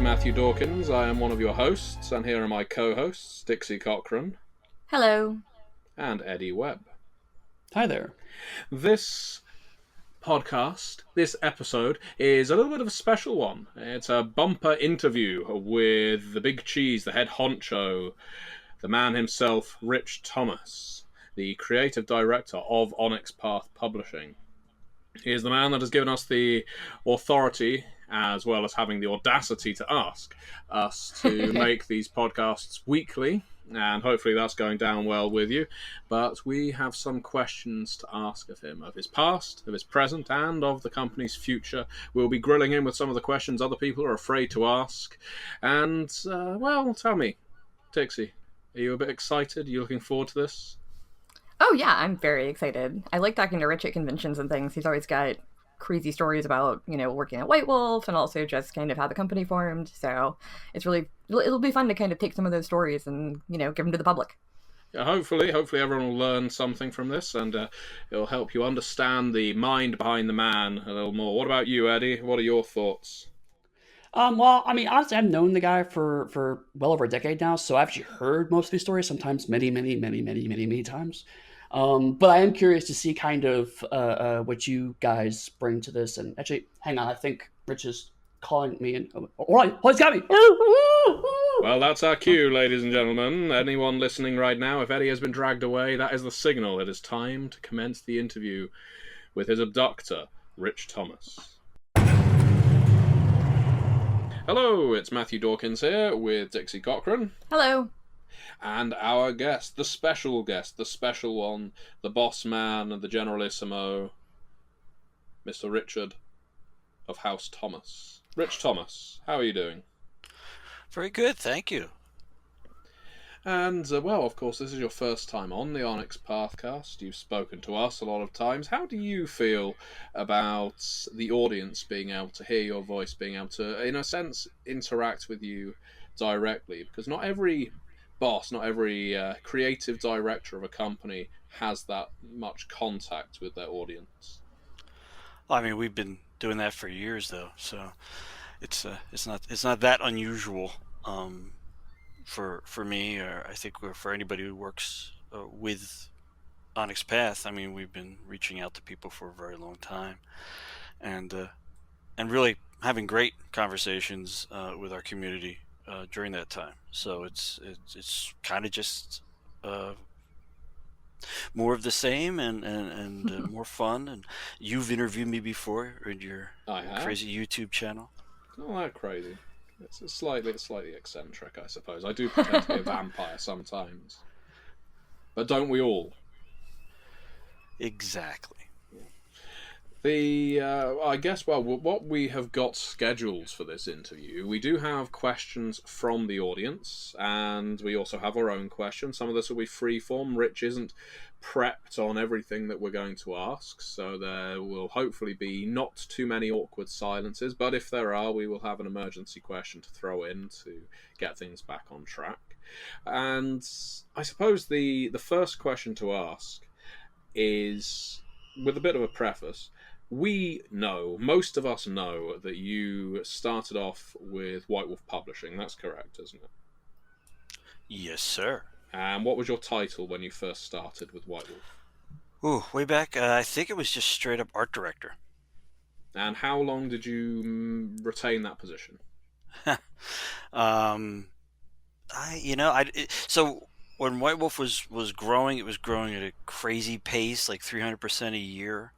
Matthew Dawkins. I am one of your hosts, and here are my co-hosts, Dixie Cochran. Hello. And Eddy Webb. Hi there. This podcast, this episode, is a little bit of a special one. It's a bumper interview with the big cheese, the head honcho, the man himself, Rich Thomas, the creative director of Onyx Path Publishing. He is the man that has given us the authority, as well as having the audacity to ask us to make these podcasts weekly, and hopefully that's going down well with you. But we have some questions to ask of him, of his past, of his present, and of the company's future. We'll be grilling him with some of the questions other people are afraid to ask. And, well, tell me, Dixie, are you a bit excited? Are you looking forward to this? Oh, yeah, I'm very excited. I like talking to Rich at conventions and things. He's always got crazy stories about, working at White Wolf and also just kind of how the company formed. So it'll be fun to kind of take some of those stories and, give them to the public. Yeah, hopefully everyone will learn something from this, and it'll help you understand the mind behind the man a little more. What about you, Eddy? What are your thoughts? Well, I mean, honestly, I've known the guy for well over a decade now, so I've actually heard most of these stories, sometimes many times. But I am curious to see kind of what you guys bring to this. And actually, hang on, I think Rich is calling me. And all right, he's got me. Well, that's our cue, ladies and gentlemen. Anyone listening right now, if Eddy has been dragged away, that is the signal. It is time to commence the interview with his abductor, Rich Thomas. Hello, it's Matthew Dawkins here with Dixie Cochran. Hello. And our guest, the special one, the boss man and the generalissimo, Mr. Richard of House Thomas. Rich Thomas, how are you doing? Very good, thank you. And, well, of course, this is your first time on the Onyx Pathcast. You've spoken to us a lot of times. How do you feel about the audience being able to hear your voice, being able to, in a sense, interact with you directly? Because not every boss, not every creative director of a company has that much contact with their audience. I mean, we've been doing that for years, though, so it's not that unusual for me, or I think for anybody who works with Onyx Path. I mean, we've been reaching out to people for a very long time, and really having great conversations with our community during that time. So it's kind of just more of the same and more fun. And you've interviewed me before in your crazy YouTube channel. Not that crazy. It's slightly eccentric, I suppose. I do pretend to be a vampire sometimes, but don't we all? Exactly. I guess, well, what we have got scheduled for this interview, we do have questions from the audience, and we also have our own questions. Some of this will be freeform. Rich isn't prepped on everything that we're going to ask, so there will hopefully be not too many awkward silences, but if there are, we will have an emergency question to throw in to get things back on track. And I suppose the first question to ask is, with a bit of a preface, most of us know that you started off with White Wolf Publishing. That's correct, isn't it? Yes, sir. And what was your title when you first started with White Wolf? Ooh, way back, I think it was just straight up art director. And how long did you retain that position? So when White Wolf was growing, it was growing at a crazy pace, like 300% a year.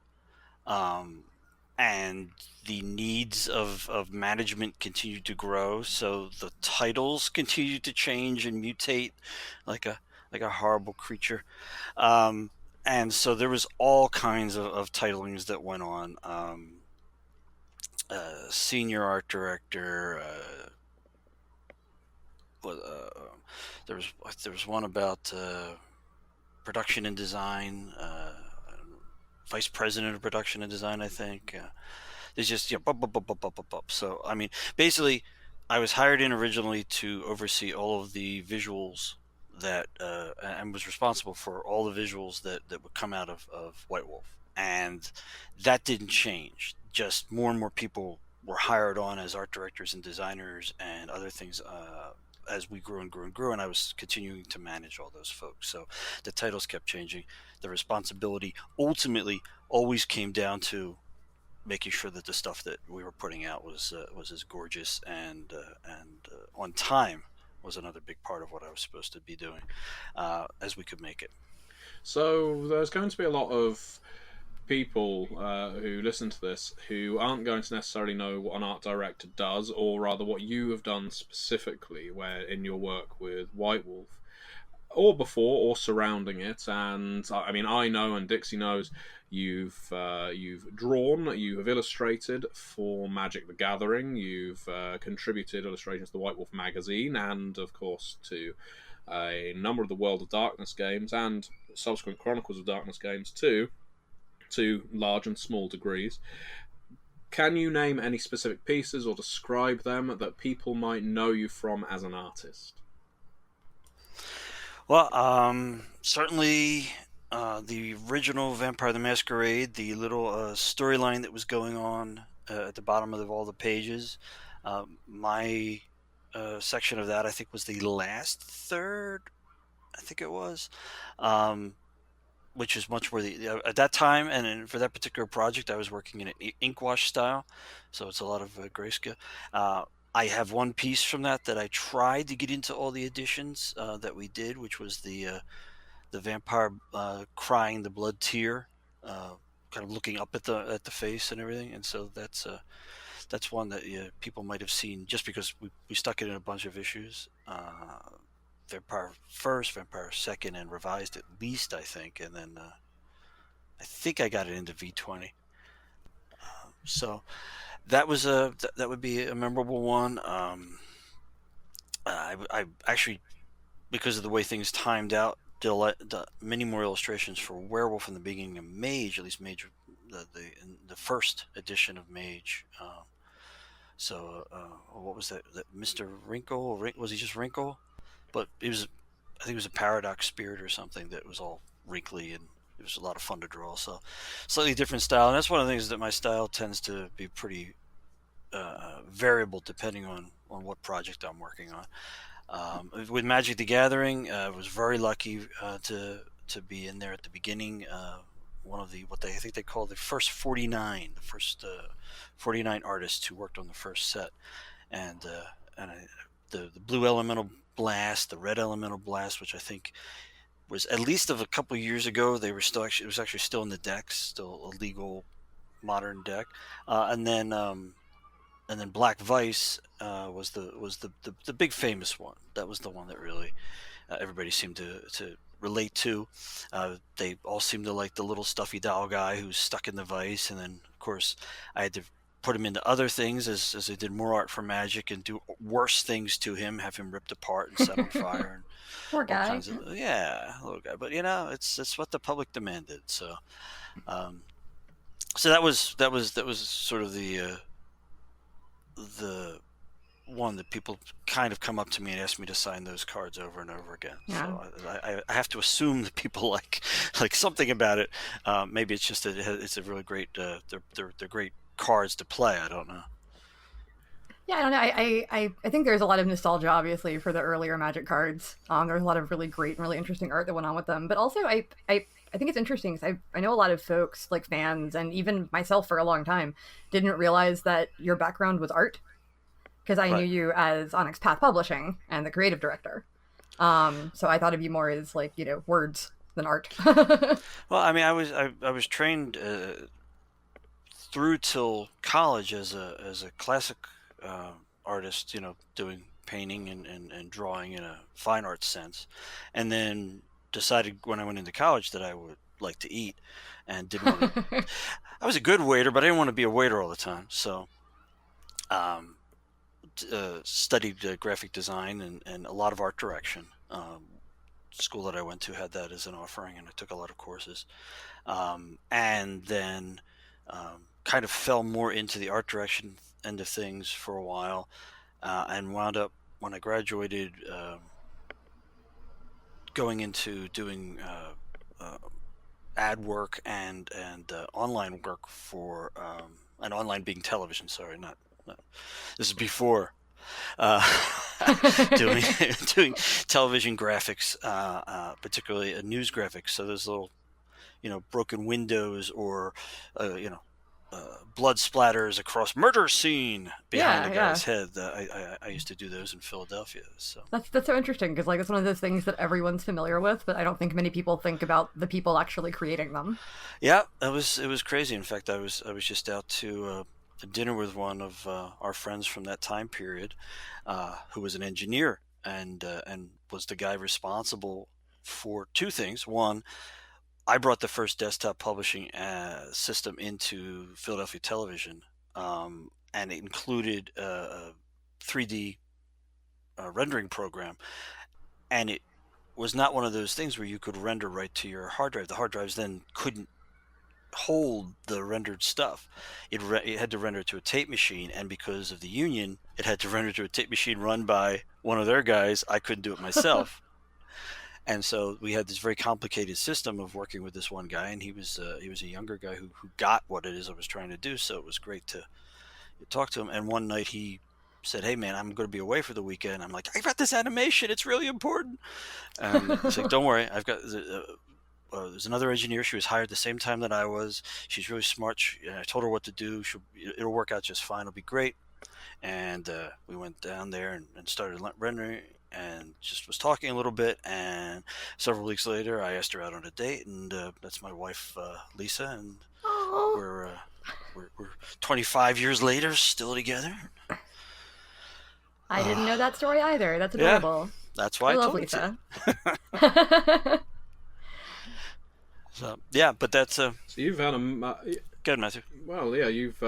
And the needs of management continued to grow, so the titles continued to change and mutate like a horrible creature. And so there was all kinds of titlings that went on. Senior art director. There was one about production and design. Vice president of production and design, I think. There's just So I mean, basically, I was hired in originally to oversee all of the visuals that and was responsible for all the visuals that would come out of White Wolf, and that didn't change. Just more and more people were hired on as art directors and designers and other things as we grew and grew and grew, and I was continuing to manage all those folks. So the titles kept changing. The responsibility ultimately always came down to making sure that the stuff that we were putting out was as gorgeous and on time was another big part of what I was supposed to be doing as we could make it. So there's going to be a lot of people who listen to this who aren't going to necessarily know what an art director does, or rather what you have done specifically where in your work with White Wolf, or before or surrounding it. And I mean, I know, and Dixie knows, you've drawn, you have illustrated for Magic the Gathering, you've contributed illustrations to the White Wolf magazine, and of course to a number of the World of Darkness games and subsequent Chronicles of Darkness games too, to large and small degrees. Can you name any specific pieces or describe them that people might know you from as an artist? Well, certainly the original Vampire the Masquerade, the little storyline that was going on at the bottom of all the pages. My section of that, I think, was the last third, I think it was, which is much more at that time, and for that particular project, I was working in an ink wash style, so it's a lot of grayscale. I have one piece from that I tried to get into all the editions that we did, which was the vampire crying the blood tear, kind of looking up at the face and everything. And so that's one that people might have seen just because we stuck it in a bunch of issues. Vampire first, Vampire second, and revised at least, I think, and then I think I got it into V20. So that was that would be a memorable one. I actually, because of the way things timed out, did many more illustrations for Werewolf in the beginning of Mage, at least Mage, the first edition of Mage. So what was that? Mr. Wrinkle? Was he just Wrinkle? But I think it was a Paradox Spirit or something that was all wrinkly, and it was a lot of fun to draw. So slightly different style, and that's one of the things that my style tends to be pretty variable depending on what project I'm working on. With Magic the Gathering, I was very lucky to be in there at the beginning. One of I think they call the first 49, the first 49 artists who worked on the first set, and the blue elemental blast, the red elemental blast, which I think was at least of a couple of years ago. They were still it was actually still in the decks, still a legal modern deck, and then Black Vice was the big famous one. That was the one that really everybody seemed to relate to. They all seemed to like the little stuffy doll guy who's stuck in the vice, and then of course I had to put him into other things as I did more art for Magic and do worse things to him, have him ripped apart and set on fire. And poor guy. Kinds of, little guy. But it's what the public demanded. So, so that was sort of the one that people kind of come up to me and ask me to sign those cards over and over again. Yeah. So I have to assume that people like something about it. Maybe it's just that it's a really great. They're great cards to play. I don't know. Yeah, I don't know. I think there's a lot of nostalgia, obviously, for the earlier Magic cards. There's a lot of really great and really interesting art that went on with them. But also, I think it's interesting because I know a lot of folks, like fans, and even myself for a long time, didn't realize that your background was art. Because I knew you as Onyx Path Publishing and the creative director. So I thought of you more as words than art. Well, I mean, I was trained through till college as a classic artist, doing painting and drawing in a fine arts sense, and then decided when I went into college that I would like to eat and didn't want to. I was a good waiter, but I didn't want to be a waiter all the time. So studied graphic design and a lot of art direction. School that I went to had that as an offering, and I took a lot of courses. And then kind of fell more into the art direction end of things for a while, and wound up when I graduated going into doing ad work and online work for and online being television. Sorry, not This is before doing doing television graphics, particularly news graphics. So there's little, broken windows or, blood splatters across murder scene behind a guy's head. I used to do those in Philadelphia. So that's so interesting because like it's one of those things that everyone's familiar with, but I don't think many people think about the people actually creating them. Yeah, it was crazy. In fact, I was just out to dinner with one of our friends from that time period, who was an engineer and was the guy responsible for two things. One, I brought the first desktop publishing system into Philadelphia television, and it included a 3D rendering program, and it was not one of those things where you could render right to your hard drive. The hard drives then couldn't hold the rendered stuff. It had to render to a tape machine, and because of the union, it had to render to a tape machine run by one of their guys. I couldn't do it myself. And so we had this very complicated system of working with this one guy, and he was a younger guy who got what it is I was trying to do. So it was great to talk to him. And one night he said, "Hey man, I'm going to be away for the weekend." I'm like, "I got this animation. It's really important." And he's like, "Don't worry, I've got." There's another engineer. She was hired the same time that I was. She's really smart. I told her what to do. It'll work out just fine. It'll be great. And we went down there and started rendering, and just was talking a little bit. And several weeks later, I asked her out on a date, and that's my wife, Lisa. And we're 25 years later, still together. I didn't know that story either. That's adorable. Yeah, that's why I love told Lisa. So yeah, but that's So you've had good, Matthew. Well, yeah, you've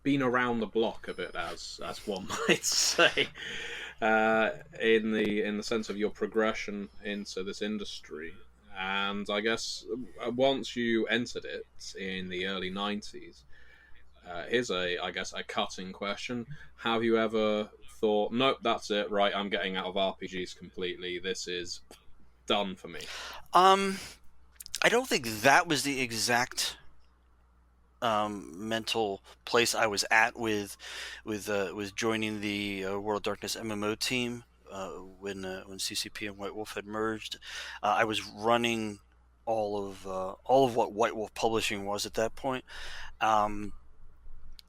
been around the block a bit, as one might say, in the sense of your progression into this industry. And I guess once you entered it in the early 90s, here's a cutting question: have you ever thought, nope, that's it, right? I'm getting out of RPGs completely. This is done for me. I don't think that was the exact mental place I was at with joining the World of Darkness MMO team when CCP and White Wolf had merged. I was running all of what White Wolf Publishing was at that point,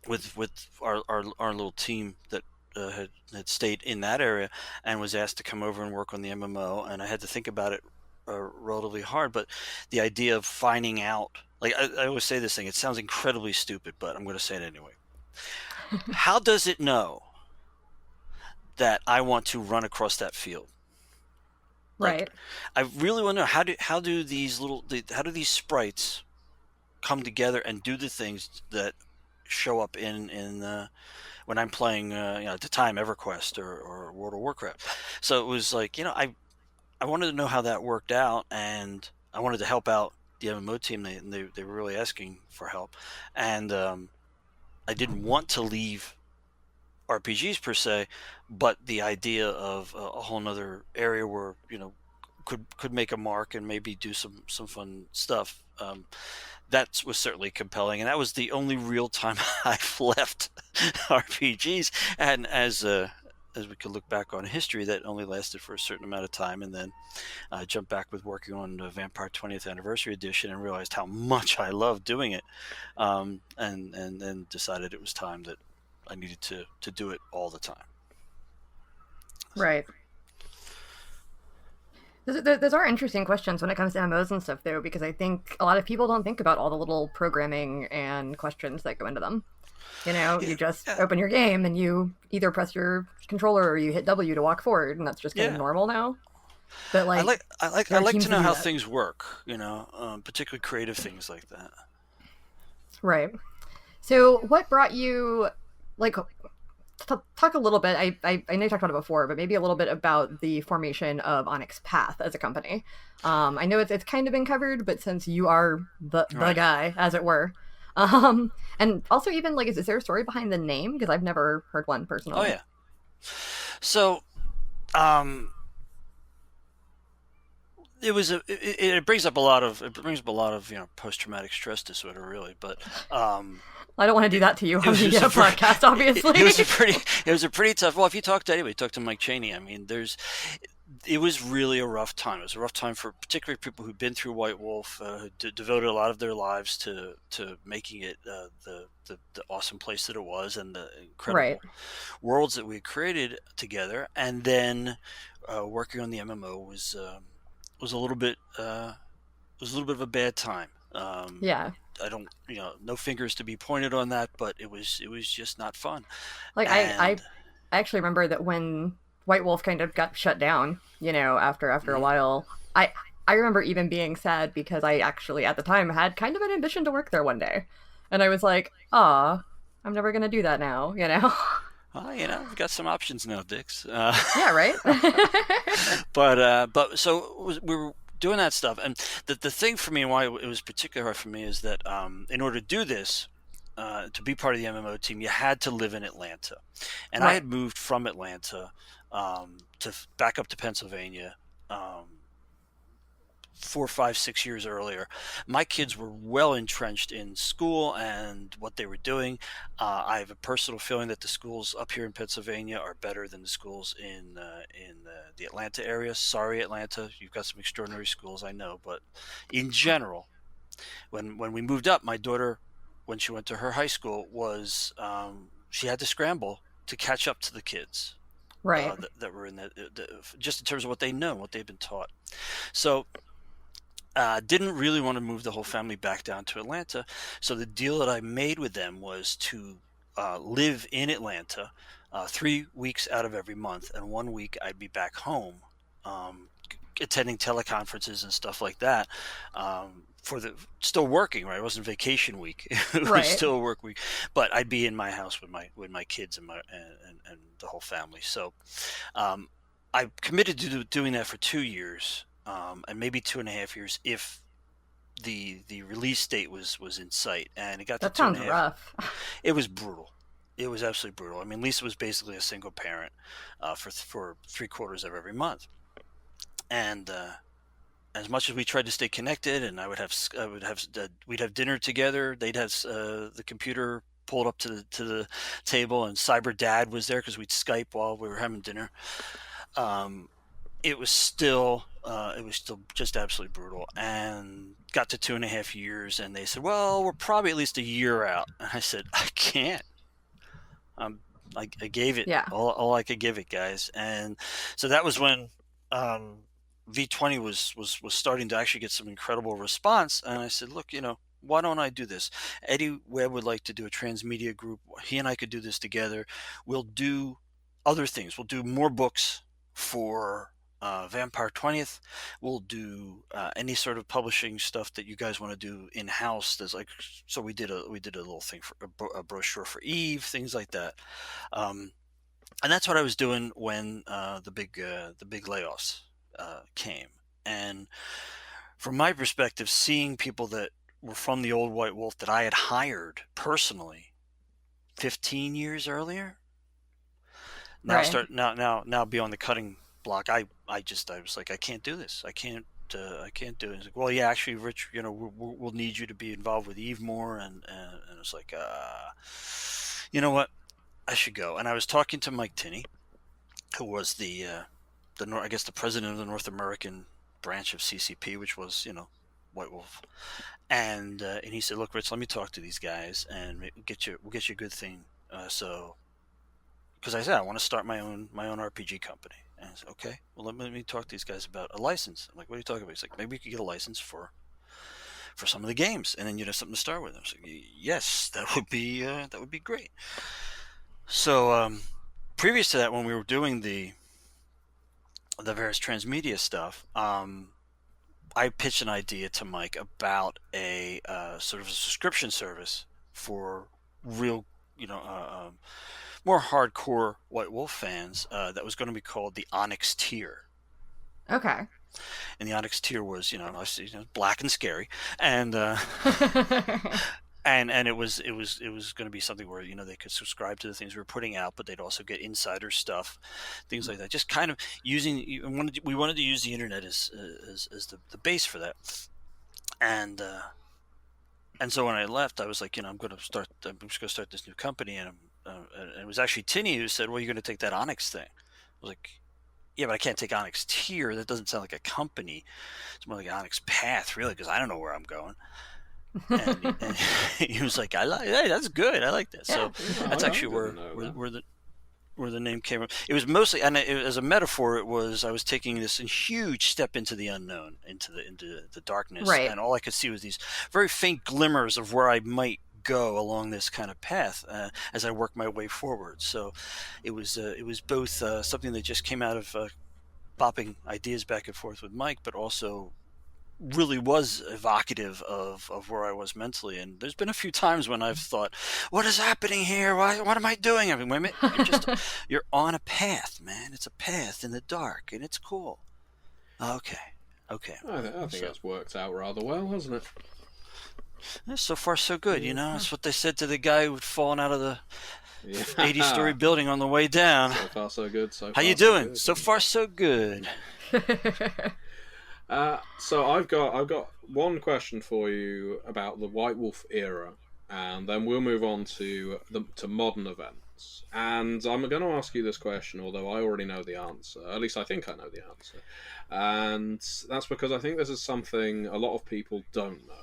with our little team that had stayed in that area, and was asked to come over and work on the MMO, and I had to think about it relatively hard. But the idea of finding out, like I always say this thing, it sounds incredibly stupid, but I'm going to say it anyway. How does it know that I want to run across that field? Right. I really want to know how do these sprites come together and do the things that show up in when I'm playing at the time EverQuest or World of Warcraft. So it was like, I wanted to know how that worked out, and I wanted to help out the MMO team. They were really asking for help, and I didn't want to leave RPGs per se, but the idea of a whole nother area where could make a mark and maybe do some fun stuff. That was certainly compelling, and that was the only real time I've left RPGs. And as we could look back on history, that only lasted for a certain amount of time, and then jumped back with working on the Vampire 20th Anniversary Edition, and realized how much I loved doing it, and then decided it was time that I needed to do it all the time. Right. Those are interesting questions when it comes to MMOs and stuff, though, because I think a lot of people don't think about all the little programming and questions that go into them. You just open your game and you either press your controller or you hit W to walk forward, and that's just kind of normal now. But I like to know how things work, particularly creative things like that. Right. So what brought you, talk a little bit, I know you talked about it before, but maybe a little bit about the formation of Onyx Path as a company. I know it's kind of been covered, but since you are the guy, as it were. And also even, is there a story behind the name? Because I've never heard one personally. Oh, yeah. So, it brings up a lot of post-traumatic stress disorder, really. But I don't want to do that to you on was the a very- podcast, obviously. It was a pretty tough. Well, if you talk to anybody, talk to Mike Chaney. I mean, it was really a rough time. It was a rough time for particularly people who'd been through White Wolf, who devoted a lot of their lives to making it the awesome place that it was, and the incredible Right. worlds that we created together. And then working on the MMO was a little bit of a bad time. Yeah. I don't, no fingers to be pointed on that, but it was just not fun. Like I And actually remember that when White Wolf kind of got shut down, after a while, I remember even being sad because I actually at the time had kind of an ambition to work there one day. And I was like, I'm never going to do that now, well, we've got some options now, Dix. Yeah, right? But so we were doing that stuff, and the thing for me and why it was particularly hard for me is that in order to do this, to be part of the MMO team, you had to live in Atlanta, and I Right. had moved from Atlanta to back up to Pennsylvania 4, 5, 6 years earlier. My kids were well entrenched in school and what they were doing. I have a personal feeling that the schools up here in Pennsylvania are better than the schools in the Atlanta area. Sorry, Atlanta, you've got some extraordinary schools, I know, but in general, when we moved up, my daughter, when she went to her high school, was she had to scramble to catch up to the kids Right. that were in just in terms of what they know, what they've been taught. So didn't really want to move the whole family back down to Atlanta. So the deal that I made with them was to live in Atlanta 3 weeks out of every month, and 1 week I'd be back home attending teleconferences and stuff like that. Still working, right? It wasn't vacation week; it was Right. still a work week. But I'd be in my house with my kids and and the whole family. So I committed to doing that for 2 years. And maybe 2.5 years if the release date was in sight, and it got That to two and sounds a half. rough. It was brutal. It was absolutely brutal. I mean, Lisa was basically a single parent for 3/4 of every month, and as much as we tried to stay connected, and we'd have dinner together. They'd have the computer pulled up to the table, and Cyber Dad was there because we'd Skype while we were having dinner. It was still just absolutely brutal, and got to 2.5 years, and they said, well, we're probably at least a year out. And I said, I can't. I gave it all I could give it, guys. And so that was when V20 was starting to actually get some incredible response. And I said, look, why don't I do this? Eddy Webb would like to do a transmedia group. He and I could do this together. We'll do other things. We'll do more books for Vampire 20th. We'll do any sort of publishing stuff that you guys want to do in house. So we did a little thing for a brochure for Eve, things like that. And that's what I was doing when the big layoffs came. And from my perspective, seeing people that were from the old White Wolf that I had hired personally 15 years earlier, now be on the cutting block. I was like, I can't do this. I can't do it. He's like, well, yeah, actually, Rich, we'll need you to be involved with Eve more. And it's like, you know what? I should go. And I was talking to Mike Tinney, who was the president of the North American branch of CCP, which was, White Wolf. And he said, look, Rich, let me talk to these guys and we'll get you a good thing. Because I said I want to start my own RPG company, and I said, okay, well let me talk to these guys about a license. I'm like, what are you talking about? He's like, maybe we could get a license for some of the games, and then you'd have something to start with. I was like, yes, that would be great. So previous to that, when we were doing the various transmedia stuff, I pitched an idea to Mike about a sort of a subscription service for real, more hardcore White Wolf fans that was going to be called the Onyx Tier. Okay. And the Onyx Tier was, black and scary, and and it was going to be something where they could subscribe to the things we were putting out, but they'd also get insider stuff, things like that. Just kind of we wanted to use the internet as the base for that, and And so when I left, I was like, I'm just going to start this new company. And it was actually Tinny who said, well, you're going to take that Onyx thing. I was like, yeah, but I can't take Onyx Tier. That doesn't sound like a company. It's more like Onyx Path, really, because I don't know where I'm going. And he was like, hey, that's good. I like that. Yeah. So that's actually where the name came from. It was mostly, and as a metaphor, I was taking this huge step into the unknown, into the darkness, Right. and all I could see was these very faint glimmers of where I might go along this kind of path as I work my way forward. So it was both something that just came out of bopping ideas back and forth with Mike, but also really was evocative of where I was mentally. And there's been a few times when I've thought, what is happening here? What am I doing? I mean, wait a minute, you're on a path, man. It's a path in the dark, and it's cool. Okay. I think that's worked out rather well, hasn't it? So far, so good. That's what they said to the guy who'd fallen out of the 80-story building on the way down. So far, so good. How you doing? So far, so good. So I've got one question for you about the White Wolf era, and then we'll move on to modern events. And I'm going to ask you this question, although I already know the answer. At least I think I know the answer. And that's because I think this is something a lot of people don't know.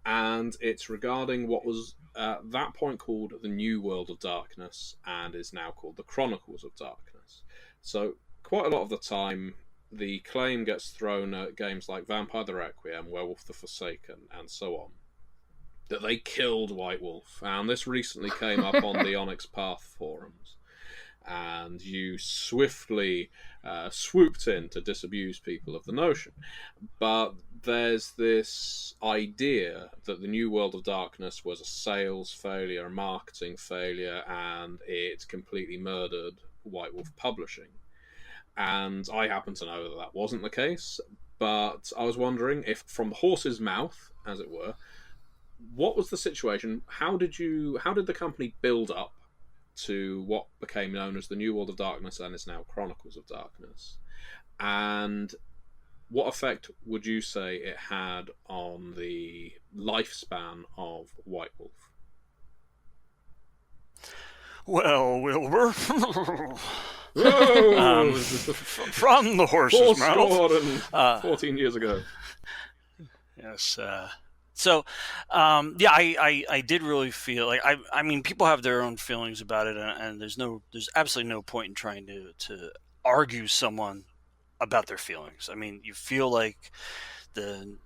And it's regarding what was at that point called the New World of Darkness and is now called the Chronicles of Darkness. So quite a lot of the time, the claim gets thrown at games like Vampire the Requiem, Werewolf the Forsaken, and so on, that they killed White Wolf. And this recently came up on the Onyx Path forums. And you swiftly swooped in to disabuse people of the notion. But there's this idea that the New World of Darkness was a sales failure, a marketing failure, and it completely murdered White Wolf Publishing. And I happen to know that wasn't the case, but I was wondering if, from the horse's mouth, as it were, what was the situation? How did the company build up to what became known as the New World of Darkness and is now Chronicles of Darkness? And what effect would you say it had on the lifespan of White Wolf? Well, Wilbur, Whoa! from the horse's mouth, 14 years ago. Yes. So, I did really feel like I mean, people have their own feelings about it, and there's absolutely no point in trying to argue someone about their feelings. I mean, you feel like the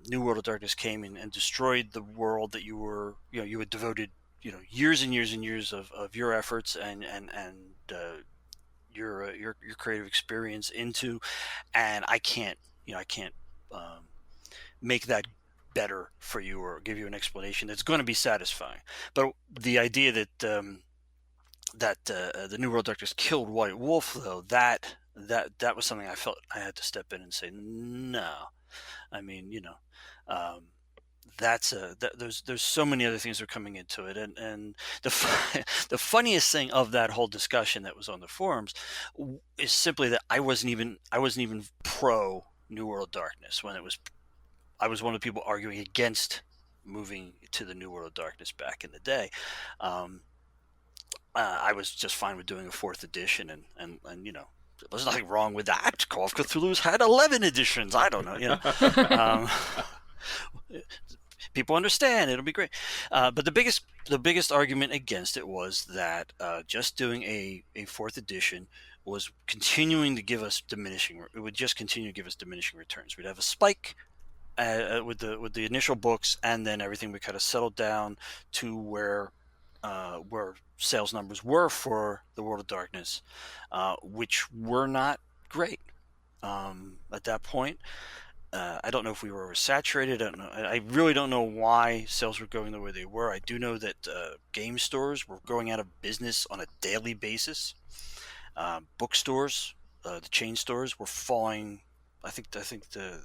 New World of Darkness came in and destroyed the world that you had devoted, years and years and years of your efforts and your creative experience into, and I can't make that better for you or give you an explanation that's going to be satisfying. But the idea that the New World of Darkness killed White Wolf, though, that was something I felt I had to step in and say, no. I mean, there's so many other things that are coming into it, and the funniest thing of that whole discussion that was on the forums is simply that I wasn't even pro New World of Darkness when it was. I was one of the people arguing against moving to the New World of Darkness back in the day. I was just fine with doing a 4th edition, and there's nothing wrong with that. Call of Cthulhu's had 11 editions. I don't know, people understand. It'll be great. But the biggest argument against it was that just doing a 4th edition was continuing to give us diminishing. It would just continue to give us diminishing returns. We'd have a spike with the initial books, and then everything would kind of settle down to where sales numbers were for the World of Darkness, which were not great at that point. I don't know if we were oversaturated. I don't know. I really don't know why sales were going the way they were. I do know that game stores were going out of business on a daily basis. Bookstores, the chain stores, were falling. I think the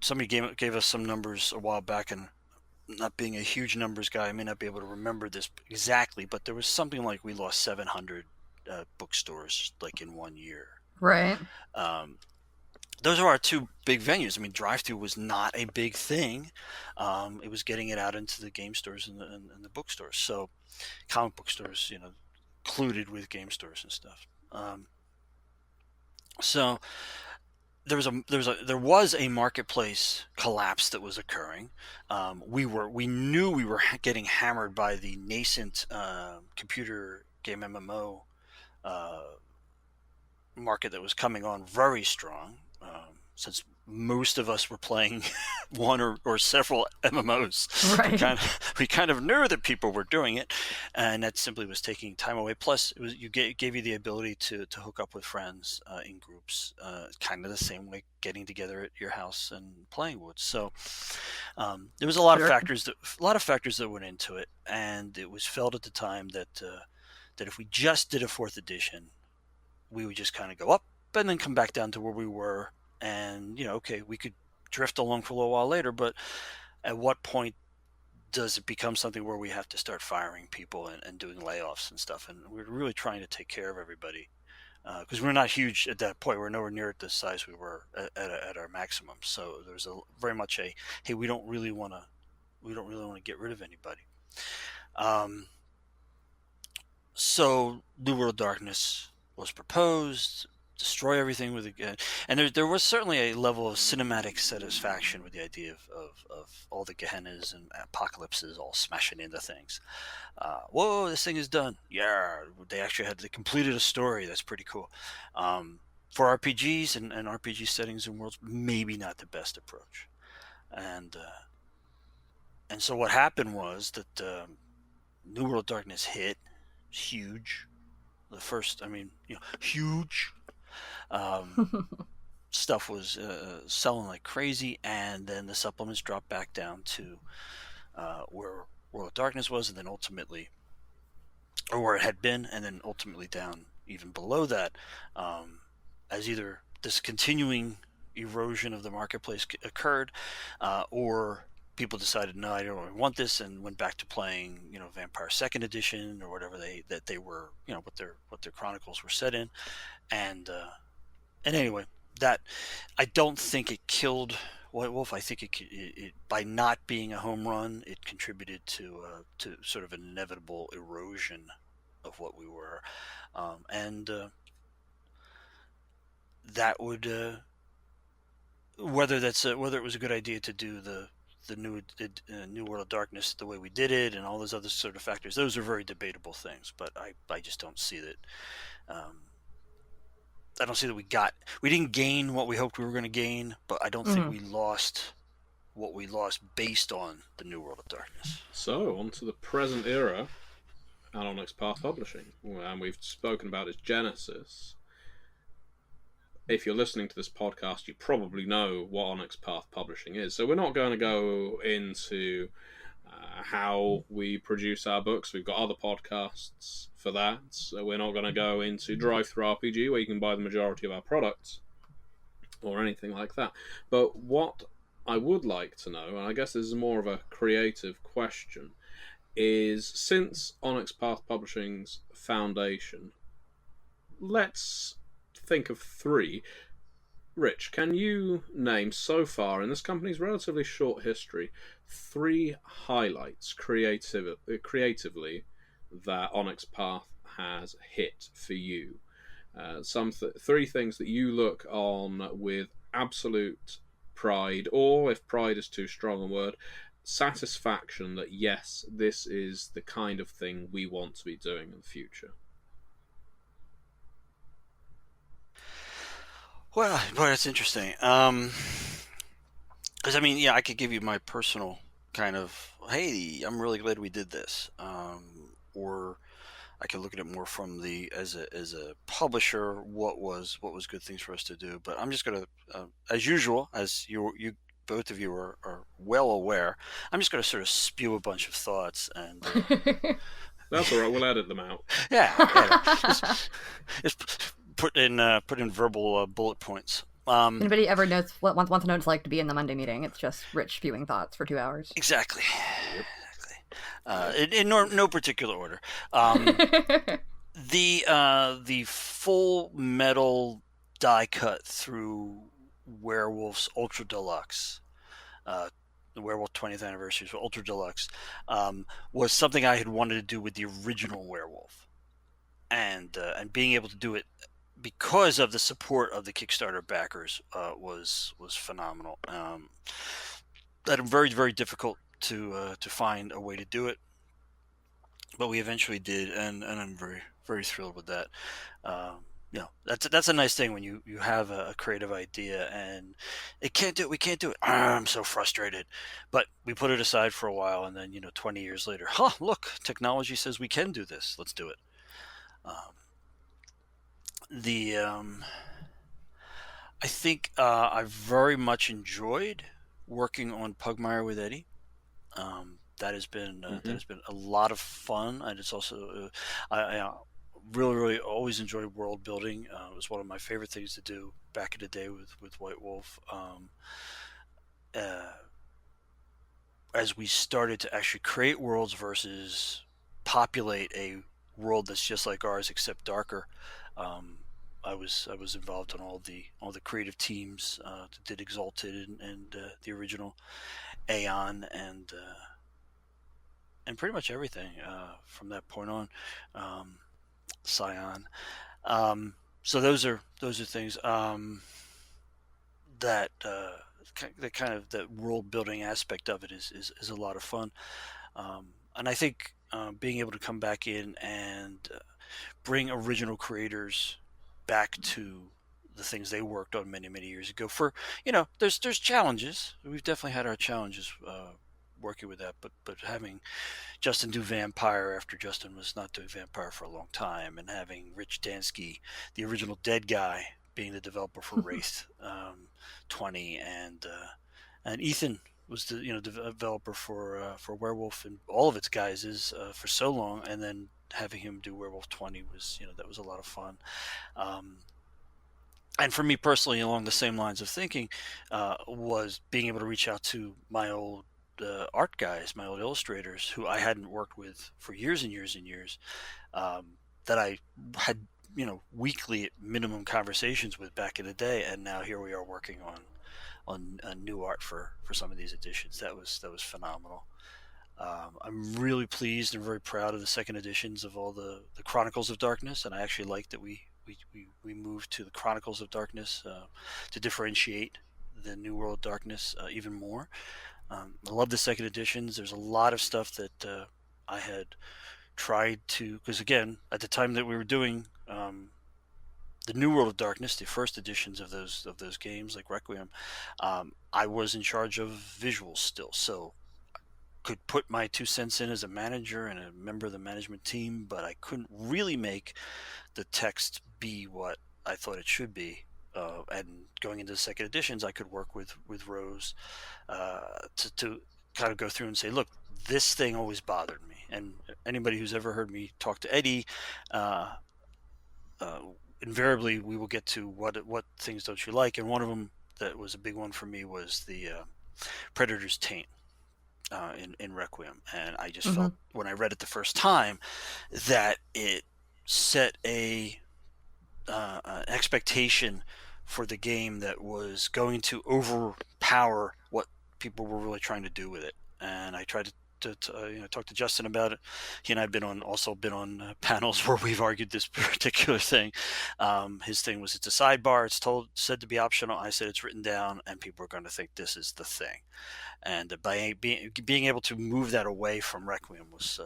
somebody gave us some numbers a while back, and not being a huge numbers guy, I may not be able to remember this exactly, but there was something like we lost 700 bookstores like in 1 year. Right. those are our two big venues. I mean, drive-through was not a big thing. It was getting it out into the game stores and the bookstores. So comic book stores, included with game stores and stuff. So there was a marketplace collapse that was occurring. We knew we were getting hammered by the nascent computer game MMO market that was coming on very strong, since most of us were playing one or several MMOs. Right. We kind of knew that people were doing it, and that simply was taking time away. Plus, it gave you the ability to hook up with friends in groups, kind of the same way getting together at your house and playing would. So there was a lot of factors that went into it, and it was felt at the time that if we just did a 4th edition, we would just kind of go up and then come back down to where we were. And, okay, we could drift along for a little while later, but at what point does it become something where we have to start firing people and doing layoffs and stuff? And we're really trying to take care of everybody, because we're not huge at that point. We're nowhere near at the size we were at our maximum. So there's very much hey, we don't really want to get rid of anybody. So New World Darkness was proposed. Destroy everything with again, and there was certainly a level of cinematic satisfaction with the idea of all the Gehennas and apocalypses all smashing into things. Whoa, this thing is done! Yeah, they completed a story. That's pretty cool. For RPGs and RPG settings and worlds, maybe not the best approach. And so what happened was that New World Darkness hit huge. The first, huge. Stuff was selling like crazy, and then the supplements dropped back down to where World of Darkness was, and then ultimately, or where it had been, and then ultimately down even below that, as either this continuing erosion of the marketplace occurred, or people decided, no, I don't really want this, and went back to playing, Vampire 2nd Edition or whatever they were, what their chronicles were set in, and anyway, that I don't think it killed White Wolf. I think it by not being a home run, it contributed to sort of an inevitable erosion of what we were, and that would whether it was a good idea to do the New World of Darkness the way we did it and all those other sort of factors. Those are very debatable things, but I just don't see that. I don't see that we didn't gain what we hoped we were going to gain, but I don't think we lost what we lost based on the New World of Darkness. So, on to the present era and Onyx Path Publishing, and we've spoken about its genesis. If you're listening to this podcast, you probably know what Onyx Path Publishing is. So we're not going to go into how we produce our books. We've got other podcasts for that. So we're not going to go into Drive-Thru RPG, where you can buy the majority of our products, or anything like that. But what I would like to know, and I guess this is more of a creative question, is since Onyx Path Publishing's foundation, let's think of 3. Rich, can you name so far in this company's relatively short history 3 highlights creatively that Onyx Path has hit for you? 3 things that you look on with absolute pride, or if pride is too strong a word, satisfaction that yes, this is the kind of thing we want to be doing in the future. Well, boy, that's interesting. Because I could give you my personal kind of, hey, I'm really glad we did this, or I could look at it more from as a publisher, what was good things for us to do. But I'm just gonna, as usual, as you both of you are well aware, I'm just gonna sort of spew a bunch of thoughts and. That's all right. We'll edit them out. Yeah. Just put in verbal bullet points. Anybody ever wants to know what it's like to be in the Monday meeting? It's just Rich spewing thoughts for 2 hours. Exactly. In no particular order. The full metal die cut through Werewolves Ultra-Deluxe, the Werewolf 20th Anniversary, so Ultra-Deluxe, was something I had wanted to do with the original Werewolf. And being able to do it because of the support of the Kickstarter backers was phenomenal. That very, very difficult to find a way to do it, but we eventually did, and I'm very, very thrilled with that. That's a nice thing when you have a creative idea and we can't do it. I'm so frustrated, but we put it aside for a while, and then 20 years later, look, technology says we can do this. Let's do it. I think I very much enjoyed working on Pugmire with Eddy. That has been a lot of fun, and it's also I really, really always enjoyed world building. It was one of my favorite things to do back in the day with White Wolf. As we started to actually create worlds versus populate a world that's just like ours except darker, I was involved on all the creative teams that did Exalted and the original Aeon and pretty much everything from that point on. Scion. So those are things that kind of the world building aspect of it is a lot of fun, and I think being able to come back in and bring original creators back to the things they worked on many years ago. For there's challenges. We've definitely had our challenges working with that, but having Justin do Vampire after Justin was not doing Vampire for a long time, and having Rich Dansky, the original Dead guy, being the developer for Wraith 20, and Ethan was the developer for Werewolf and all of its guises for so long, and then having him do Werewolf 20 was that was a lot of fun. And for me personally, along the same lines of thinking, was being able to reach out to my old art guys, my old illustrators, who I hadn't worked with for years and years and years, that I had weekly minimum conversations with back in the day, and now here we are working on new art for some of these editions. That was phenomenal. I'm really pleased and very proud of the second editions of all the Chronicles of Darkness, and I actually like that we moved to the Chronicles of Darkness to differentiate the New World Darkness even more. I love the second editions. There's a lot of stuff that I had tried to, because again, at the time that we were doing the New World of Darkness, the first editions of those games like Requiem, I was in charge of visuals still, so I could put my 2 cents in as a manager and a member of the management team, but I couldn't really make the text be what I thought it should be. And going into the second editions, I could work with Rose to kind of go through and say, look, this thing always bothered me. And anybody who's ever heard me talk to Eddy, invariably we will get to what things don't you like. And one of them that was a big one for me was the Predator's Taint in Requiem. And I just felt when I read it the first time that it set an expectation for the game that was going to overpower what people were really trying to do with it. And I tried to talk to Justin about it. He and I have been on panels where we've argued this particular thing. His thing was it's a sidebar. It's said to be optional. I said it's written down, and people are going to think this is the thing. And by being able to move that away from Requiem was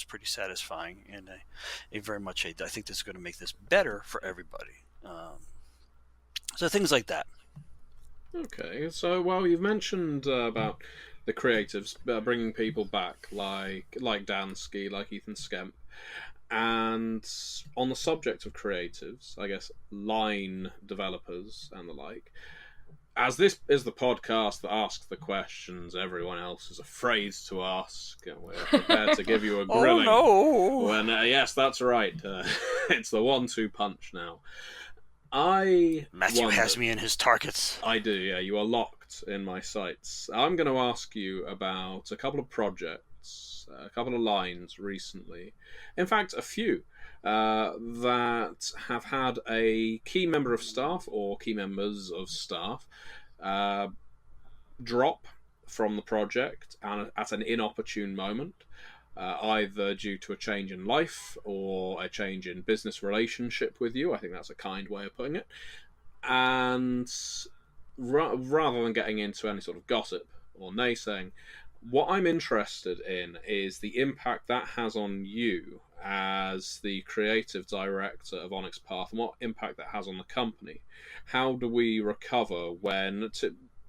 pretty satisfying, and I think this is going to make this better for everybody. So things like that. Okay, so you've mentioned about the creatives bringing people back, like Dansky, like Ethan Skemp, and on the subject of creatives, I guess line developers and the like. As this is the podcast that asks the questions everyone else is afraid to ask, and we're prepared to give you a grilling. Oh no! Yes, that's right. It's the 1-2 punch now. Matthew has me in his targets. I do, yeah. You are locked in my sights. I'm going to ask you about a couple of projects, a couple of lines recently. In fact, a few. that have had a key member of staff or key members of staff drop from the project and at an inopportune moment, either due to a change in life or a change in business relationship with you. I think that's a kind way of putting it. And rather than getting into any sort of gossip or naysaying, what I'm interested in is the impact that has on you as the creative director of Onyx Path, and what impact that has on the company. How do we recover when,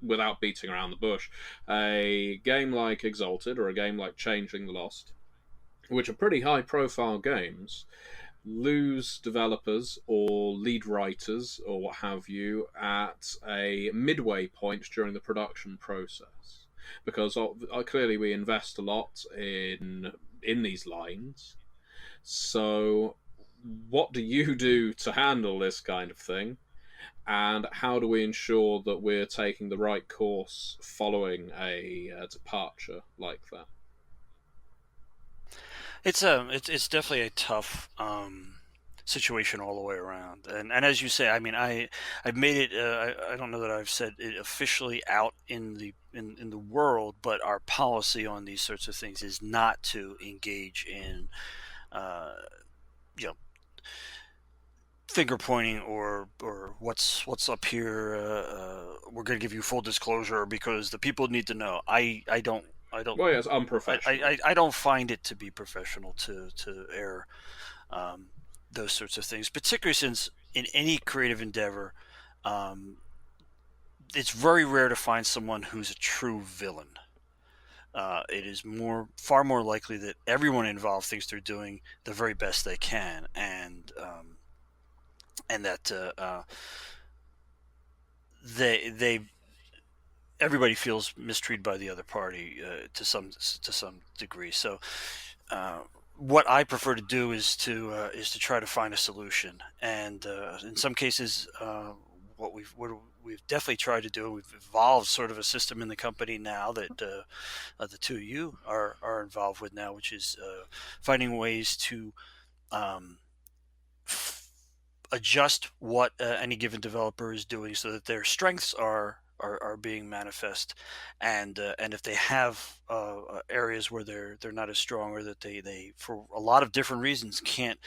without beating around the bush, a game like Exalted or a game like Changeling the Lost, which are pretty high-profile games, lose developers or lead writers or what have you at a midway point during the production process? Because clearly we invest a lot in these lines. So what do you do to handle this kind of thing? And how do we ensure that we're taking the right course following a departure like that? It's definitely a tough situation all the way around, and as you say, I mean, I've made it. I don't know that I've said it officially out in the world, but our policy on these sorts of things is not to engage in, you know, finger pointing or what's up here. We're going to give you full disclosure because the people need to know. I don't. Well, yeah, it's unprofessional. I don't find it to be professional to air those sorts of things, particularly since in any creative endeavor, it's very rare to find someone who's a true villain. It is far more likely that everyone involved thinks they're doing the very best they can, and that everybody feels mistreated by the other party to some degree. So what I prefer to do is to try to find a solution, and in some cases, what we've definitely tried to do, we've evolved sort of a system in the company now that the two of you are involved with now, which is finding ways to adjust what any given developer is doing so that their strengths are being manifest, and if they have areas where they're not as strong, or that they for a lot of different reasons can't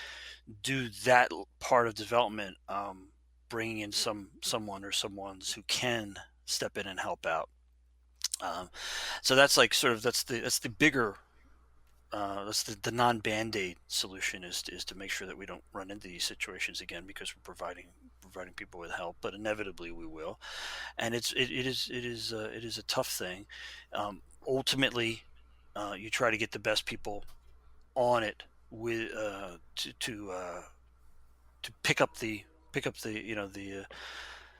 do that part of development, bringing in someone or someones who can step in and help out. So that's like sort of that's the bigger that's the non-band-aid solution, is to make sure that we don't run into these situations again, because we're providing people with help, but inevitably we will, and it is a tough thing. Ultimately, you try to get the best people on it with to pick up the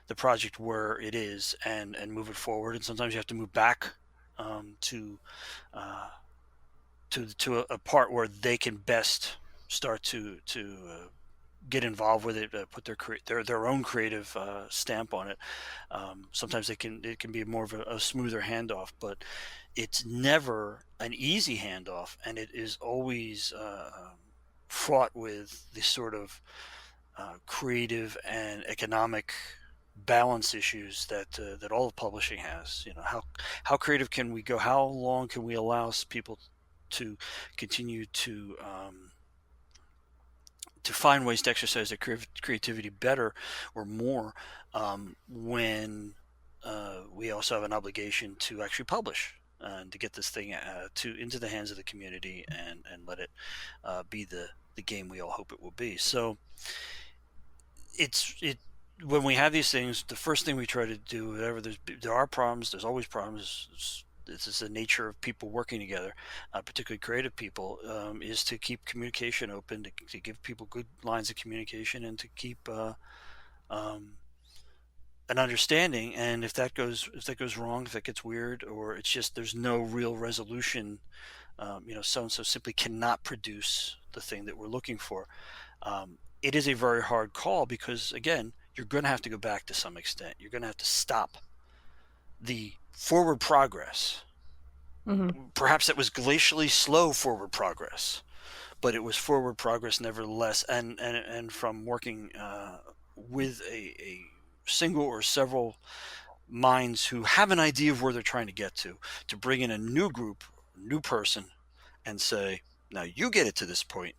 the project where it is, and move it forward, and sometimes you have to move back to a part where they can best start to get involved with it, put their own creative stamp on it. Sometimes it can be more of a smoother handoff, but it's never an easy handoff, and it is always fraught with this sort of creative and economic balance issues that all of publishing has. You know, how creative can we go? How long can we allow people to continue to find ways to exercise their creativity better or more, when we also have an obligation to actually publish and to get this thing into the hands of the community, and let it be the game we all hope it will be. So when we have these things, the first thing we try to do, whenever there are problems, there's always problems. This is the nature of people working together, particularly creative people, is to keep communication open, to give people good lines of communication, and to keep an understanding. And if that goes wrong, if that gets weird, or it's just there's no real resolution, so and so simply cannot produce the thing that we're looking for. It is a very hard call, because again, you're going to have to go back to some extent. You're going to have to stop the forward progress. Mm-hmm. Perhaps it was glacially slow forward progress, but it was forward progress nevertheless. And from working with a single or several minds who have an idea of where they're trying to get to bring in a new group, new person, and say, now you get it to this point.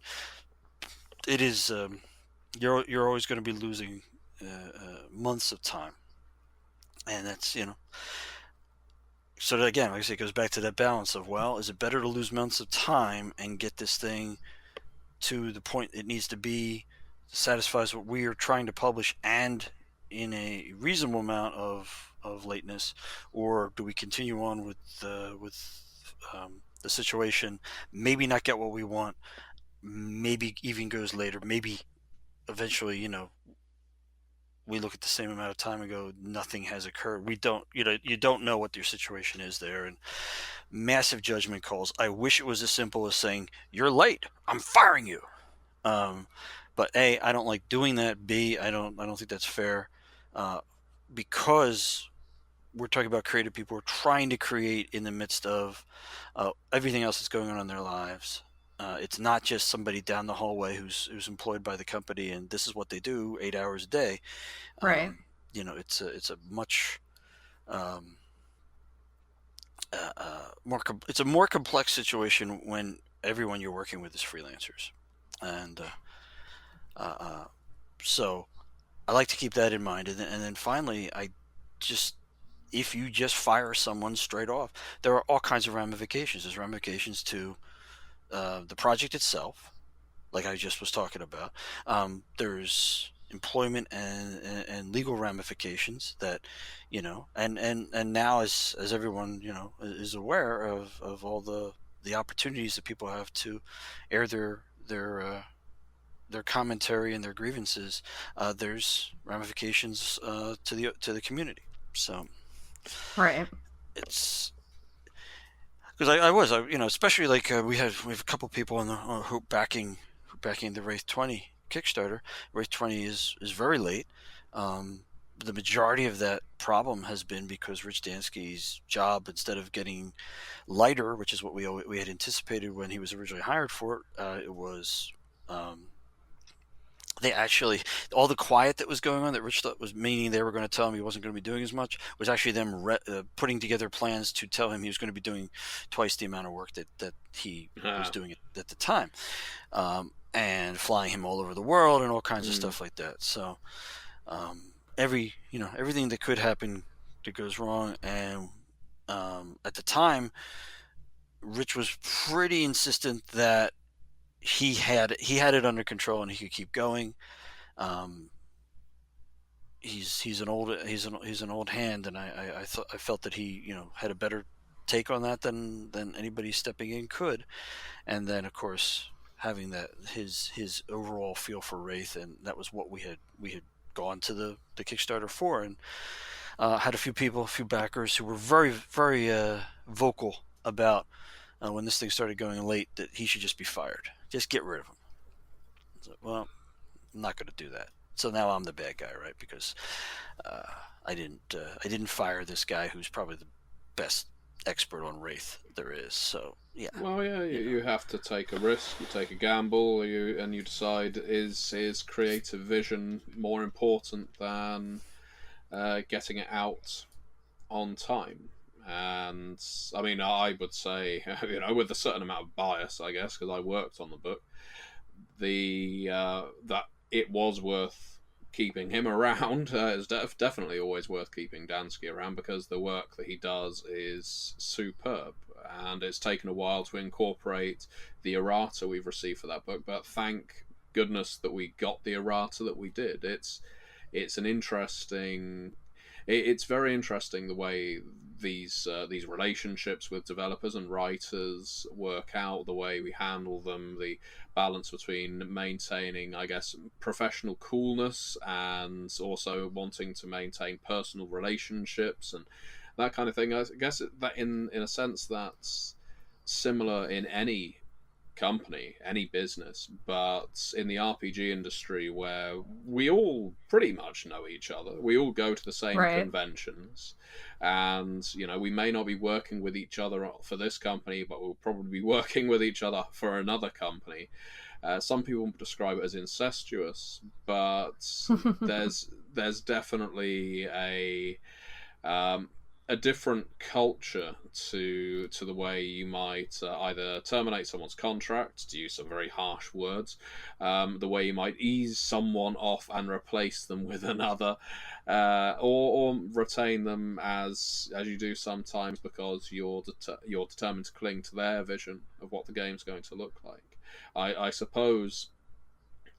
It is you're always going to be losing months of time, and that's So that, again, like I say, it goes back to that balance of, well, is it better to lose months of time and get this thing to the point it needs to be, satisfies what we are trying to publish and in a reasonable amount of lateness, or do we continue on with the situation, maybe not get what we want, maybe even goes later, maybe eventually, we look at the same amount of time and go, nothing has occurred. We don't, you don't know what your situation is there, and massive judgment calls. I wish it was as simple as saying, you're late, I'm firing you. But A, I don't like doing that. B, I don't think that's fair, because we're talking about creative people. We're trying to create in the midst of everything else that's going on in their lives. It's not just somebody down the hallway who's employed by the company and this is what they do 8 hours a day. Right. It's a much it's a more complex situation when everyone you're working with is freelancers, and so I like to keep that in mind. And then finally, if you just fire someone straight off, there are all kinds of ramifications. There's ramifications to the project itself, like I just was talking about. There's employment and legal ramifications that, and now as everyone, is aware of all the opportunities that people have to air their commentary and their grievances. There's ramifications to the community. So Right. it's because especially like we have a couple people on the who backing the Wraith 20 Kickstarter. Wraith 20 is very late. The majority of that problem has been because Rich Dansky's job, instead of getting lighter, which is what we had anticipated when he was originally hired for it, it was they actually, all the quiet that was going on that Rich thought was meaning they were going to tell him he wasn't going to be doing as much, was actually them putting together plans to tell him he was going to be doing twice the amount of work that he was doing at the time, and flying him all over the world and all kinds of stuff like that. So everything that could happen that goes wrong, and at the time Rich was pretty insistent that he had it under control and he could keep going. He's an old hand, and I felt that he had a better take on that than anybody stepping in could. And then of course having that his overall feel for Wraith, and that was what we had gone to the Kickstarter for, and had a few backers who were very, very vocal about when this thing started going late that he should just be fired. Just get rid of him. So, well, I'm not going to do that. So now I'm the bad guy, right? Because I didn't fire this guy who's probably the best expert on Wraith there is. So yeah. Well, yeah, you have to take a risk, you take a gamble, and you decide, is creative vision more important than getting it out on time? And I mean, I would say, with a certain amount of bias, I guess, because I worked on the book, that it was worth keeping him around. It's definitely always worth keeping Dansky around, because the work that he does is superb, and it's taken a while to incorporate the errata we've received for that book, but thank goodness that we got the errata that we did. It's an interesting... It's very interesting the way these relationships with developers and writers work out, the way we handle them, the balance between maintaining, I guess, professional coolness and also wanting to maintain personal relationships and that kind of thing. I guess that in a sense that's similar in any company, any business, but in the RPG industry where we all pretty much know each other, we all go to the same Right. conventions, and we may not be working with each other for this company, but we'll probably be working with each other for another company. Some people describe it as incestuous, but there's definitely a different culture to the way you might either terminate someone's contract, to use some very harsh words, the way you might ease someone off and replace them with another, or retain them as you do sometimes because you're determined to cling to their vision of what the game's going to look like. I suppose,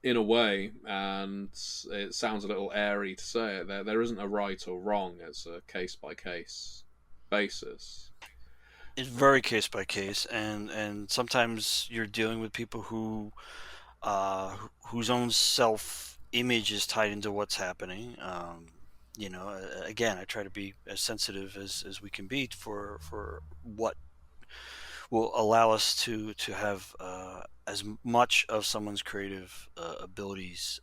in a way, and it sounds a little airy to say it, there isn't a right or wrong. It's a case-by-case basis. It's very case by case, and sometimes you're dealing with people whose own self-image is tied into what's happening. Again, I try to be as sensitive as we can be for what will allow us to have as much of someone's creative abilities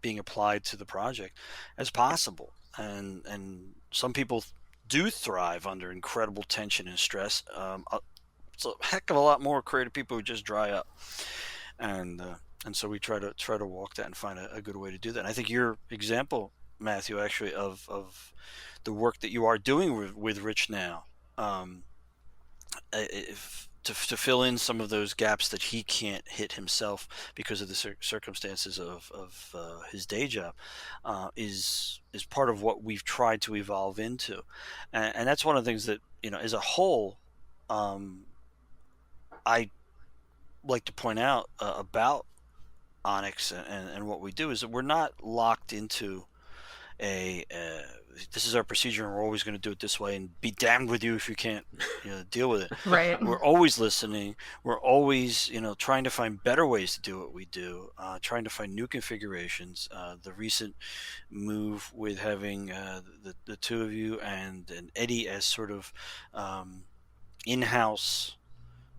being applied to the project as possible. And some people do thrive under incredible tension and stress. It's a heck of a lot more creative people who just dry up. And so we try to walk that and find a good way to do that. And I think your example, Matthew, actually, of the work that you are doing with Rich now, to fill in some of those gaps that he can't hit himself because of the circumstances of his day job, is part of what we've tried to evolve into, and that's one of the things that, as a whole, I like to point out about Onyx and what we do is that we're not locked into this is our procedure and we're always going to do it this way, and be damned with you if you can't deal with it. Right. We're always listening. We're always trying to find better ways to do what we do, trying to find new configurations. The recent move with having the two of you and Eddy as sort of in-house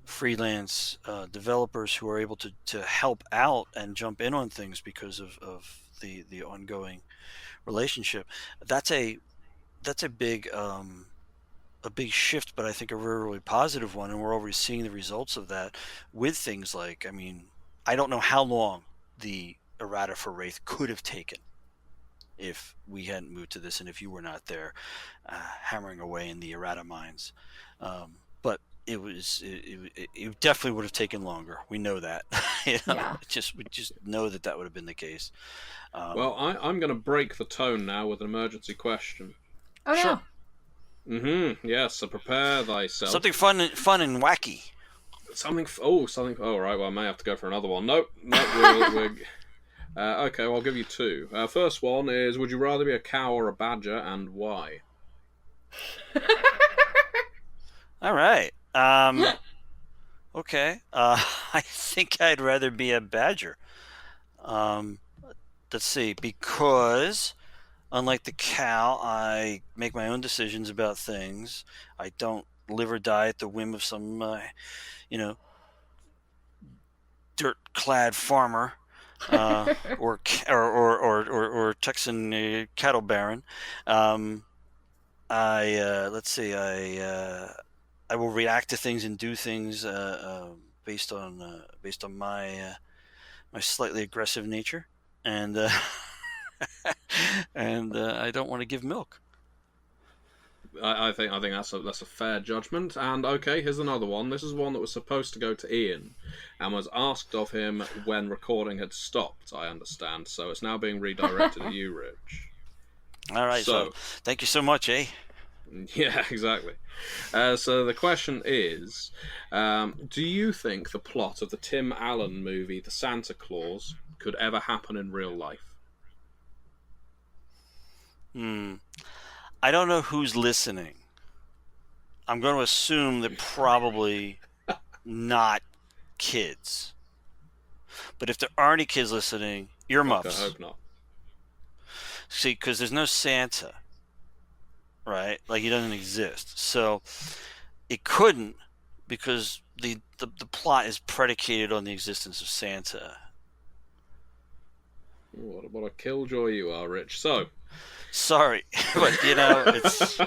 freelance developers who are able to help out and jump in on things because of the ongoing relationship. That's a big shift, but I think a really, really positive one, and we're already seeing the results of that with things like, I don't know how long the errata for Wraith could have taken if we hadn't moved to this and if you were not there hammering away in the errata mines, but it definitely would have taken longer. We know that. Yeah. We just know that would have been the case. Well, I'm going to break the tone now with an emergency question. Oh, Sure. no. Yes, so prepare thyself. Something fun and wacky. Something. Oh, right. Well, I may have to go for another one. Nope. Okay, well, I'll give you two. First one is: would you rather be a cow or a badger, and why? All right. Okay. I think I'd rather be a badger. Let's see. Because unlike the cow, I make my own decisions about things. I don't live or die at the whim of some, dirt-clad farmer, or Texan cattle baron. Let's see. I will react to things and do things based on my slightly aggressive nature, and I don't want to give milk. I think that's a fair judgment. And okay, here's another one. This is one that was supposed to go to Ian, and was asked of him when recording had stopped. I understand, so it's now being redirected at you, Rich. All right. So thank you so much, eh? Yeah, exactly. So the question is, do you think the plot of the Tim Allen movie, The Santa Claus, could ever happen in real life? I don't know who's listening. I'm going to assume that probably not kids. But if there are any kids listening, earmuffs. I hope not. See, because there's no Santa. Right? Like, he doesn't exist. So it couldn't, because the plot is predicated on the existence of Santa. What a killjoy you are, Rich. So, sorry, but it's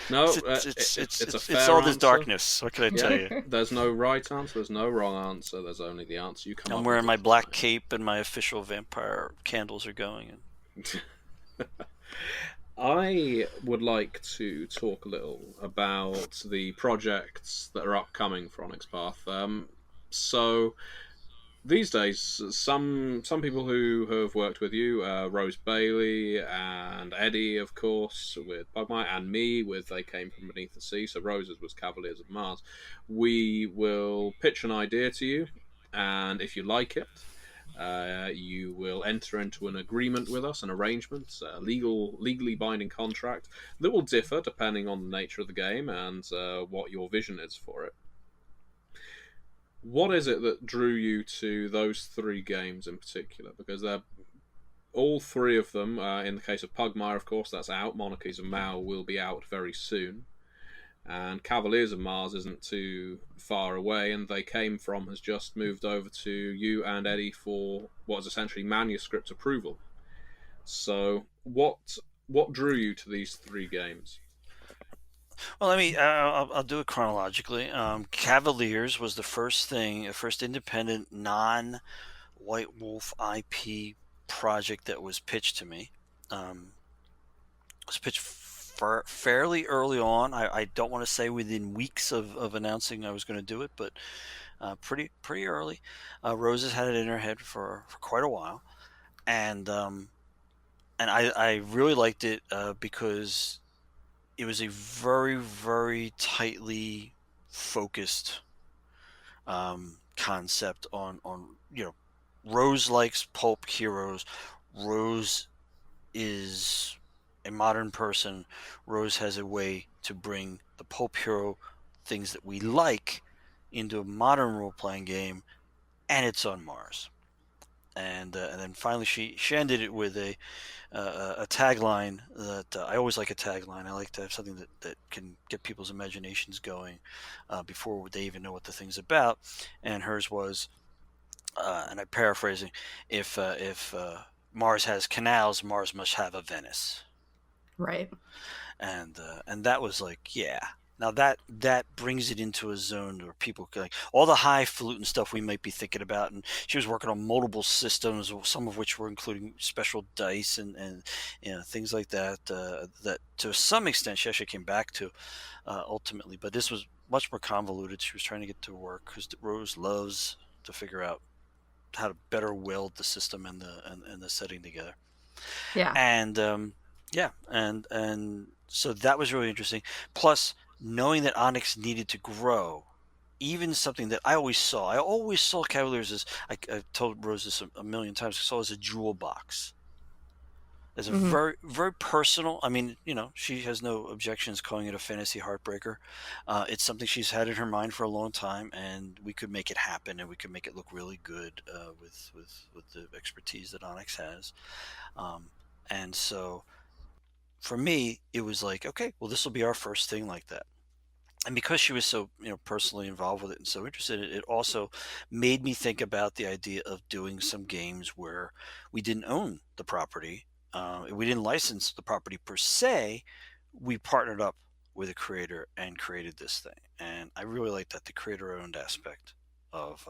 no, it's a fair all answer. this darkness. What can I tell you? There's no right answer. There's no wrong answer. There's only the answer you come up with. I'm wearing my black cape and my official vampire candles are going. I would like to talk a little about the projects that are upcoming for Onyx Path. So these days, some people who have worked with you, Rose Bailey and Eddy, of course, with Pugmire, and me with They Came From Beneath the Sea. So Rose's was Cavaliers of Mars. We will pitch an idea to you, and if you like it, you will enter into an agreement with us, an arrangement, a legally binding contract that will differ depending on the nature of the game and what your vision is for it. What is it that drew you to those 3 games in particular? Because they're all 3 of them, in the case of Pugmire, of course, that's out. Monarchies of Mao will be out very soon. And Cavaliers of Mars isn't too far away, and They Came From has just moved over to you and Eddy for what is essentially manuscript approval. So, what drew you to these 3 games? Well, I'll do it chronologically. Cavaliers was the first independent non-White Wolf IP project that was pitched to me. It was pitched fairly early on. I don't want to say within weeks of announcing I was going to do it, but pretty early. Rose has had it in her head for quite a while, and I really liked it because it was a very, very tightly focused concept on Rose likes pulp heroes. Rose is a modern person. Rose has a way to bring the pulp hero things that we like into a modern role-playing game, and it's on Mars. And then finally she ended it with a tagline that I always like a tagline. I like to have something that can get people's imaginations going before they even know what the thing's about. And hers was, and I'm paraphrasing, if Mars has canals, Mars must have a Venice. Right. And that was like, yeah. Now that brings it into a zone where people can, like, all the highfalutin stuff we might be thinking about, and she was working on multiple systems, some of which were including special dice and things like that. That to some extent she actually came back to ultimately, but this was much more convoluted. She was trying to get to work because Rose loves to figure out how to better weld the system and the setting together. Yeah. And and so that was really interesting. Plus, knowing that Onyx needed to grow, even something that I always saw Cavaliers as, I've told Rose this a million times, I saw as a jewel box. As a very, very personal, she has no objections calling it a fantasy heartbreaker. It's something she's had in her mind for a long time, and we could make it happen, and we could make it look really good with the expertise that Onyx has. And so for me, it was like, okay, well, this will be our first thing like that. And because she was so, personally involved with it and so interested in it, it also made me think about the idea of doing some games where we didn't own the property. We didn't license the property per se. We partnered up with a creator and created this thing. And I really like that, the creator-owned aspect of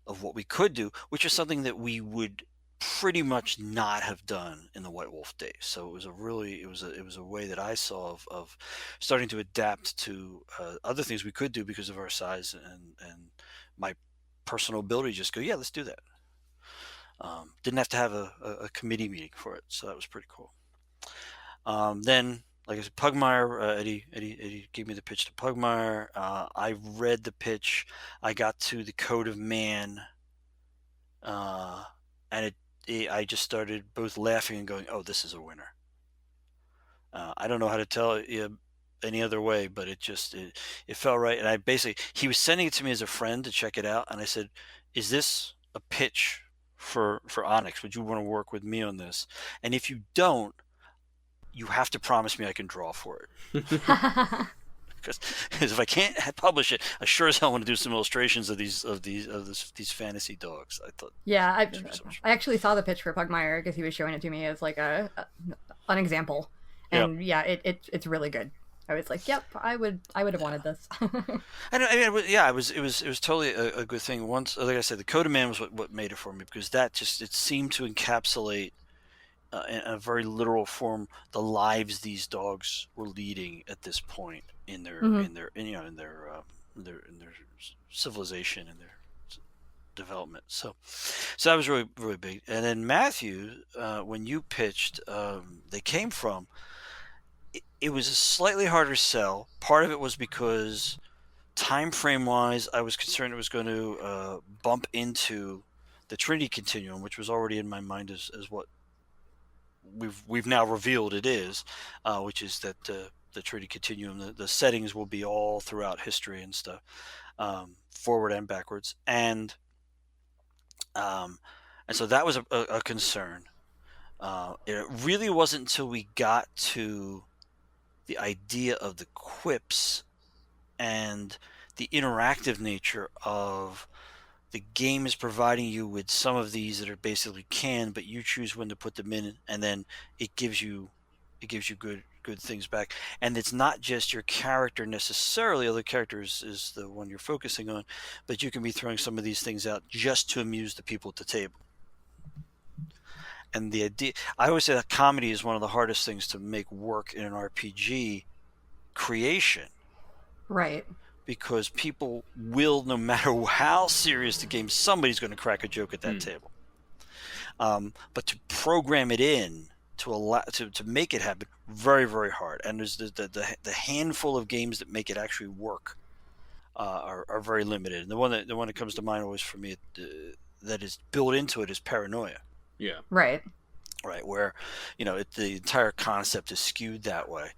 what we could do, which is something that we would pretty much not have done in the White Wolf days. So it was a way that I saw of starting to adapt to other things we could do because of our size and my personal ability. Just go, yeah, let's do that. Didn't have to have a committee meeting for it, so that was pretty cool. Then, like I said, Pugmire, Eddy gave me the pitch to Pugmire. I read the pitch. I got to the Code of Man, and I just started both laughing and going, "Oh, this is a winner." I don't know how to tell you any other way, but it felt right. And he was sending it to me as a friend to check it out, and I said, "Is this a pitch for Onyx? Would you want to work with me on this? And if you don't, you have to promise me I can draw for it." Because if I can't publish it, I sure as hell want to do some illustrations of these fantasy dogs. I thought, yeah, I actually saw the pitch for Pugmire because he was showing it to me as like an example, and yeah, it's really good. I was like, yep, I would have wanted this. It was totally a good thing. Once, like I said, the Coda Man was what made it for me, because that just, it seemed to encapsulate in a very literal form the lives these dogs were leading at this point in their civilization and their development. So that was really, really big. And then Matthew, when you pitched, they came from. It was a slightly harder sell. Part of it was because time frame wise, I was concerned it was going to bump into the Trinity Continuum, which was already in my mind as what we've now revealed it is, which is that the Trinity Continuum, the settings will be all throughout history and stuff, forward and backwards, and so that was a concern. It really wasn't until we got to the idea of the quips and the interactive nature of the game is providing you with some of these that are basically canned, but you choose when to put them in, and then it gives you good things back. And it's not just your character necessarily, although character is the one you're focusing on, but you can be throwing some of these things out just to amuse the people at the table. And the idea, I always say that comedy is one of the hardest things to make work in an RPG creation. Right. Because people will, no matter how serious the game, somebody's going to crack a joke at that table. But to program it in, to make it happen, very, very hard. And there's the handful of games that make it actually work are very limited. And the one that comes to mind always for me that is built into it is Paranoia. Yeah. Right. Right, where the entire concept is skewed that way,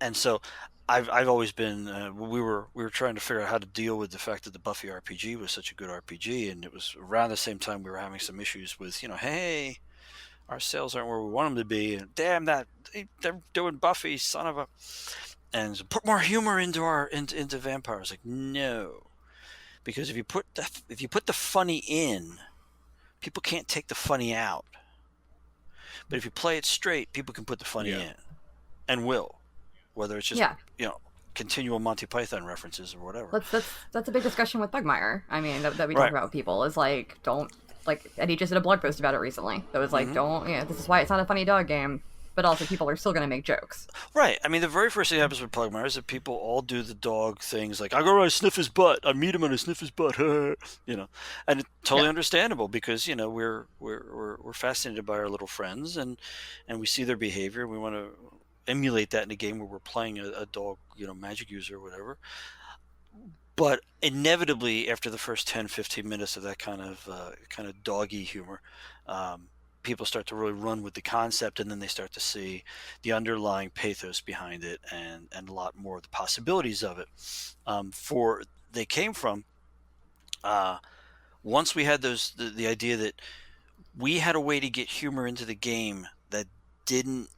and so I've always been we were trying to figure out how to deal with the fact that the Buffy RPG was such a good RPG, and it was around the same time we were having some issues with hey, our sales aren't where we want them to be, and damn that they're doing Buffy, son of a, and so put more humor into vampires. Like, no, because if you put the funny in, people can't take the funny out. But if you play it straight, people can put the funny in, and will, whether it's just continual Monty Python references or whatever. That's a big discussion with Pugmire. I mean, that we talk about with people is like, don't, like, Eddy just did a blog post about it recently. That was like, don't, this is why it's not a funny dog game. But also, people are still going to make jokes. Right. I mean, the very first thing that happens with Pugmire is that people all do the dog things, like, I go around and sniff his butt. I meet him and I sniff his butt. And it's totally understandable because we're fascinated by our little friends and we see their behavior and we want to emulate that in a game where we're playing a dog, magic user or whatever. But inevitably, after the first 10-15 minutes of that kind of doggy humor, people start to really run with the concept, and then they start to see the underlying pathos behind it and a lot more of the possibilities of it. They came from once we had the idea that we had a way to get humor into the game that didn't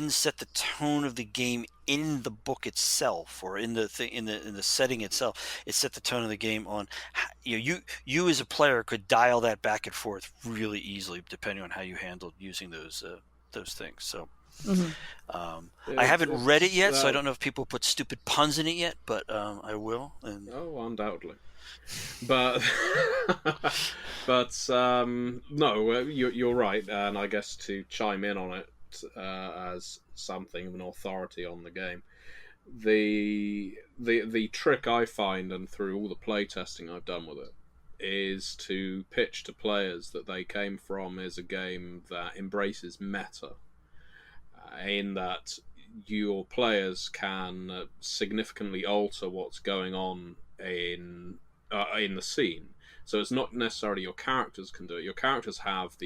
set the tone of the game in the book itself or in the setting itself. It set the tone of the game on you as a player could dial that back and forth really easily depending on how you handled using those things. So I haven't read it yet, so I don't know if people put stupid puns in it yet, but I will. And... Oh, undoubtedly. But no, you're right, and I guess to chime in on it as something of an authority on the game, the trick I find, and through all the play testing I've done with it, is to pitch to players that they came from is a game that embraces meta, in that your players can significantly alter what's going on in the scene. So it's not necessarily your characters can do it. Your characters have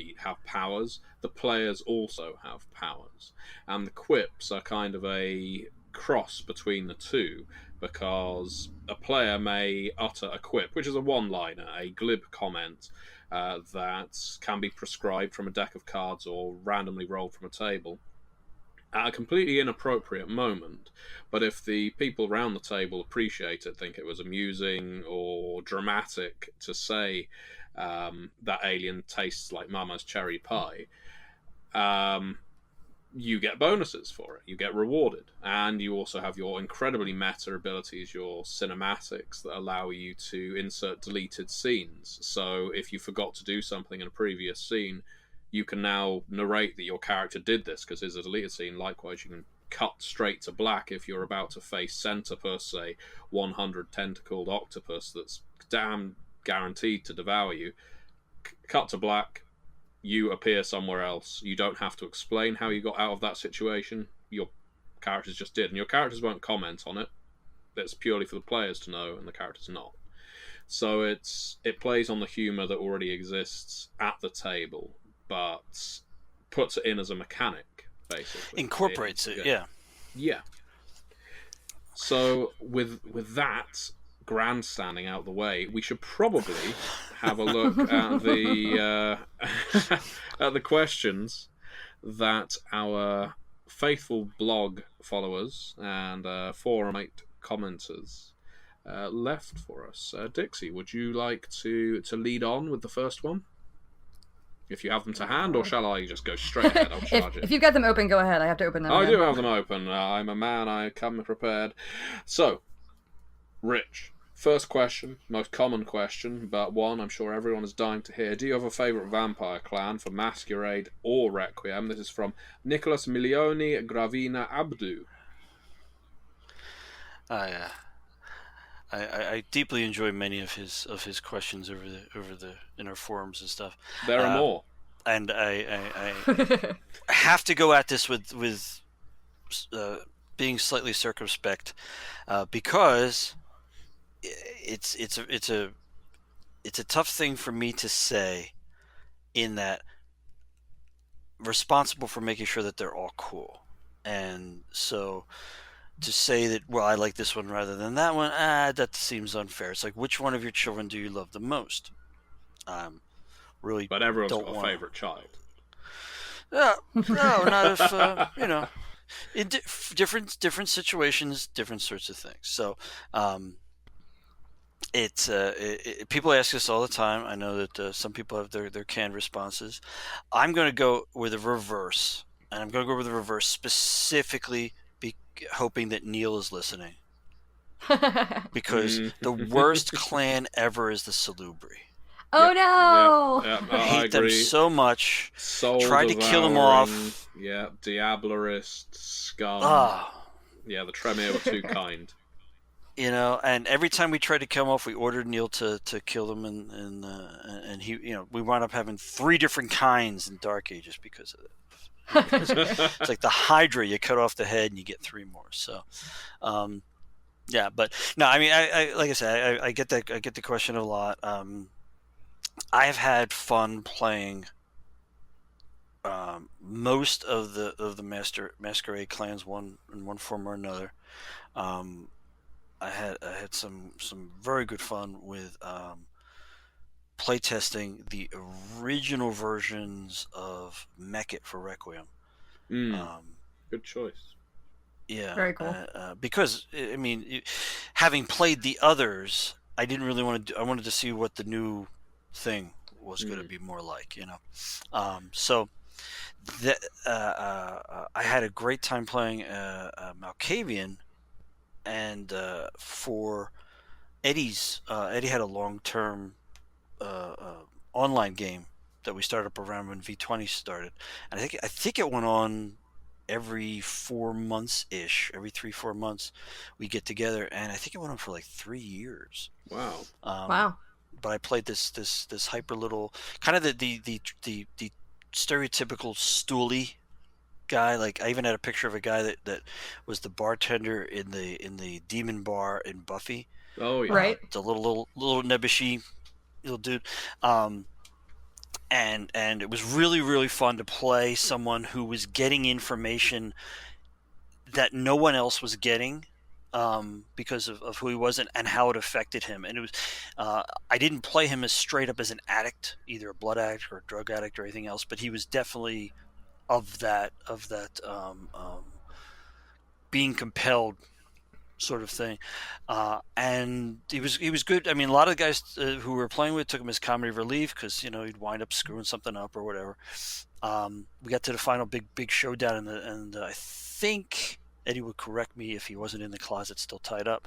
powers. The players also have powers, and the quips are kind of a cross between the two, because a player may utter a quip, which is a one-liner, a glib comment that can be prescribed from a deck of cards or randomly rolled from a table, at a completely inappropriate moment. But if the people around the table appreciate it, think it was amusing or dramatic to say that alien tastes like Mama's cherry pie, you get bonuses for it. You get rewarded. And you also have your incredibly meta abilities, your cinematics, that allow you to insert deleted scenes. So if you forgot to do something in a previous scene, you can now narrate that your character did this because there's a deleted scene. Likewise, you can cut straight to black if you're about to face Centipus, say 100 tentacled octopus that's damn guaranteed to devour you. Cut to black, you appear somewhere else. You don't have to explain how you got out of that situation. Your characters just did, and your characters won't comment on it. It's purely for the players to know, and the characters not. So it plays on the humour that already exists at the table, but puts it in as a mechanic, basically. Incorporates it, yeah. Yeah. So with that grandstanding out the way, we should probably have a look at the at the questions that our faithful blog followers and forum mate commenters left for us. Dixie, would you like to lead on with the first one? If you have them to hand, or shall I just go straight ahead? I'll charge it. If you've got them open, go ahead. I have to open them. I do have them open. I'm a man. I come prepared. So, Rich, first question, most common question, but one I'm sure everyone is dying to hear. Do you have a favourite vampire clan for Masquerade or Requiem? This is from Nicholas Milioni Gravina Abdu. I deeply enjoy many of his questions over the in our forums and stuff. There are more, and I have to go at this with being slightly circumspect because it's a tough thing for me to say, in that responsible for making sure that they're all cool, and so to say that, well, I like this one rather than that one, that seems unfair. It's like, which one of your children do you love the most? Really, but everyone's got a favorite child. No, not if in different situations, different sorts of things. So, people ask us all the time. I know that some people have their canned responses. I'm going to go with a reverse, and I'm going to go with the reverse specifically, hoping that Neil is listening, because the worst clan ever is the Salubri. Oh no! Yep. I hate them so much. Tried to kill them off. Yeah, Diablerist, Scum. Yeah, the Tremere were too kind. And every time we tried to kill them off, we ordered Neil to kill them, and he, we wound up having 3 different kinds in Dark Ages because of it. It's like the Hydra, you cut off the head and you get 3 more. So, yeah, but no, I mean, I like I said, I get that. I get the question a lot. I've had fun playing most of the Masquerade clans, in one form or another. I had some very good fun with playtesting the original versions of Mech-It for Requiem. Good choice. Yeah, very cool. Because I mean, having played the others, I didn't really want to. I wanted to see what the new thing was going to be more like. So that I had a great time playing Malkavian, and for Eddy's, Eddy had a long-term online game that we started up around when V20 started, and I think it went on every 4 months ish, every 3-4 months we get together, and I think it went on for like 3 years. Wow. Wow. But I played this hyper little, kind of the stereotypical stoolie guy. Like, I even had a picture of a guy that was the bartender in the demon bar in Buffy. Oh yeah. Right. It's a little nebbishy little dude. And it was really, really fun to play someone who was getting information that no one else was getting, because of who he was and how it affected him. And it was, I didn't play him as straight up as an addict, either a blood addict or a drug addict or anything else, but he was definitely of that being compelled sort of thing, and he was good. I mean, a lot of the guys who we were playing with took him as comedy relief because he'd wind up screwing something up or whatever. We got to the final big showdown, and I think Eddie would correct me if he wasn't in the closet still tied up.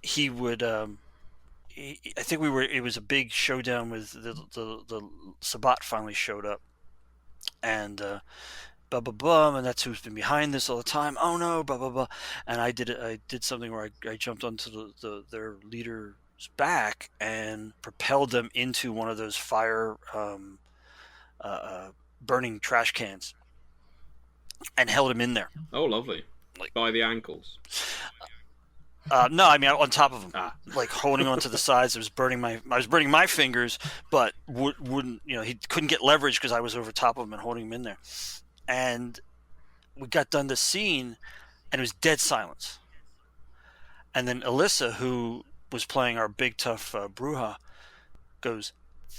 He would. I think it was a big showdown with the Sabat finally showed up, and blah blah blah, and that's who's been behind this all the time. Oh no, blah blah blah. And I did something where I jumped onto their leader's back and propelled them into one of those fire burning trash cans and held him in there. Oh, lovely! By the ankles. No, I mean on top of him, like holding onto the sides. I was burning my fingers, but wouldn't he couldn't get leverage because I was over top of him and holding him in there. And we got done the scene, and it was dead silence. And then Alyssa, who was playing our big tough Bruja, goes,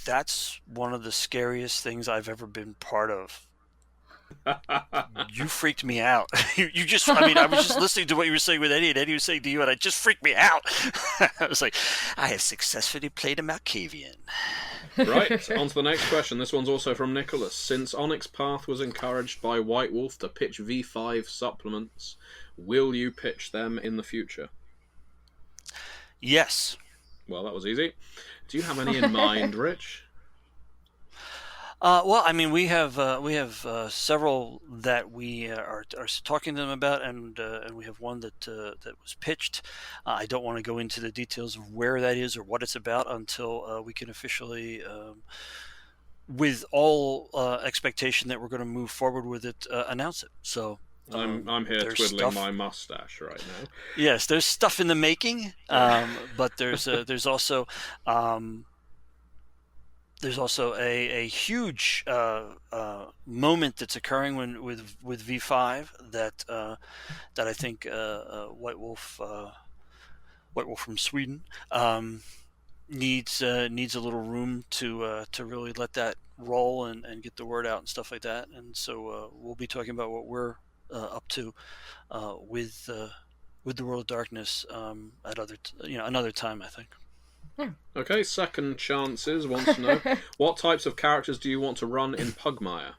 "That's one of the scariest things I've ever been part of." You freaked me out. you just, I was just listening to what you were saying with Eddie, and Eddie was saying to you, and it just freaked me out. I was like, I have successfully played a Malkavian. Right, on to the next question. This one's also from Nicholas. Since Onyx Path was encouraged by White Wolf to pitch V5 supplements, will you pitch them in the future? Yes. Well, that was easy. Do you have any in mind, Rich? Well, I mean, we have several that we are talking to them about, and we have one that was pitched. I don't want to go into the details of where that is or what it's about until we can officially, with all expectation that we're going to move forward with it, announce it. So I'm here twiddling my mustache right now. Yes, there's stuff in the making, but there's also. There's also a huge moment that's occurring with V5 that I think White Wolf from Sweden needs a little room to really let that roll and get the word out and stuff like that. And so we'll be talking about what we're up to with the World of Darkness at another time, I think. Yeah. Okay, Second Chances wants to know, what types of characters do you want to run in Pugmire?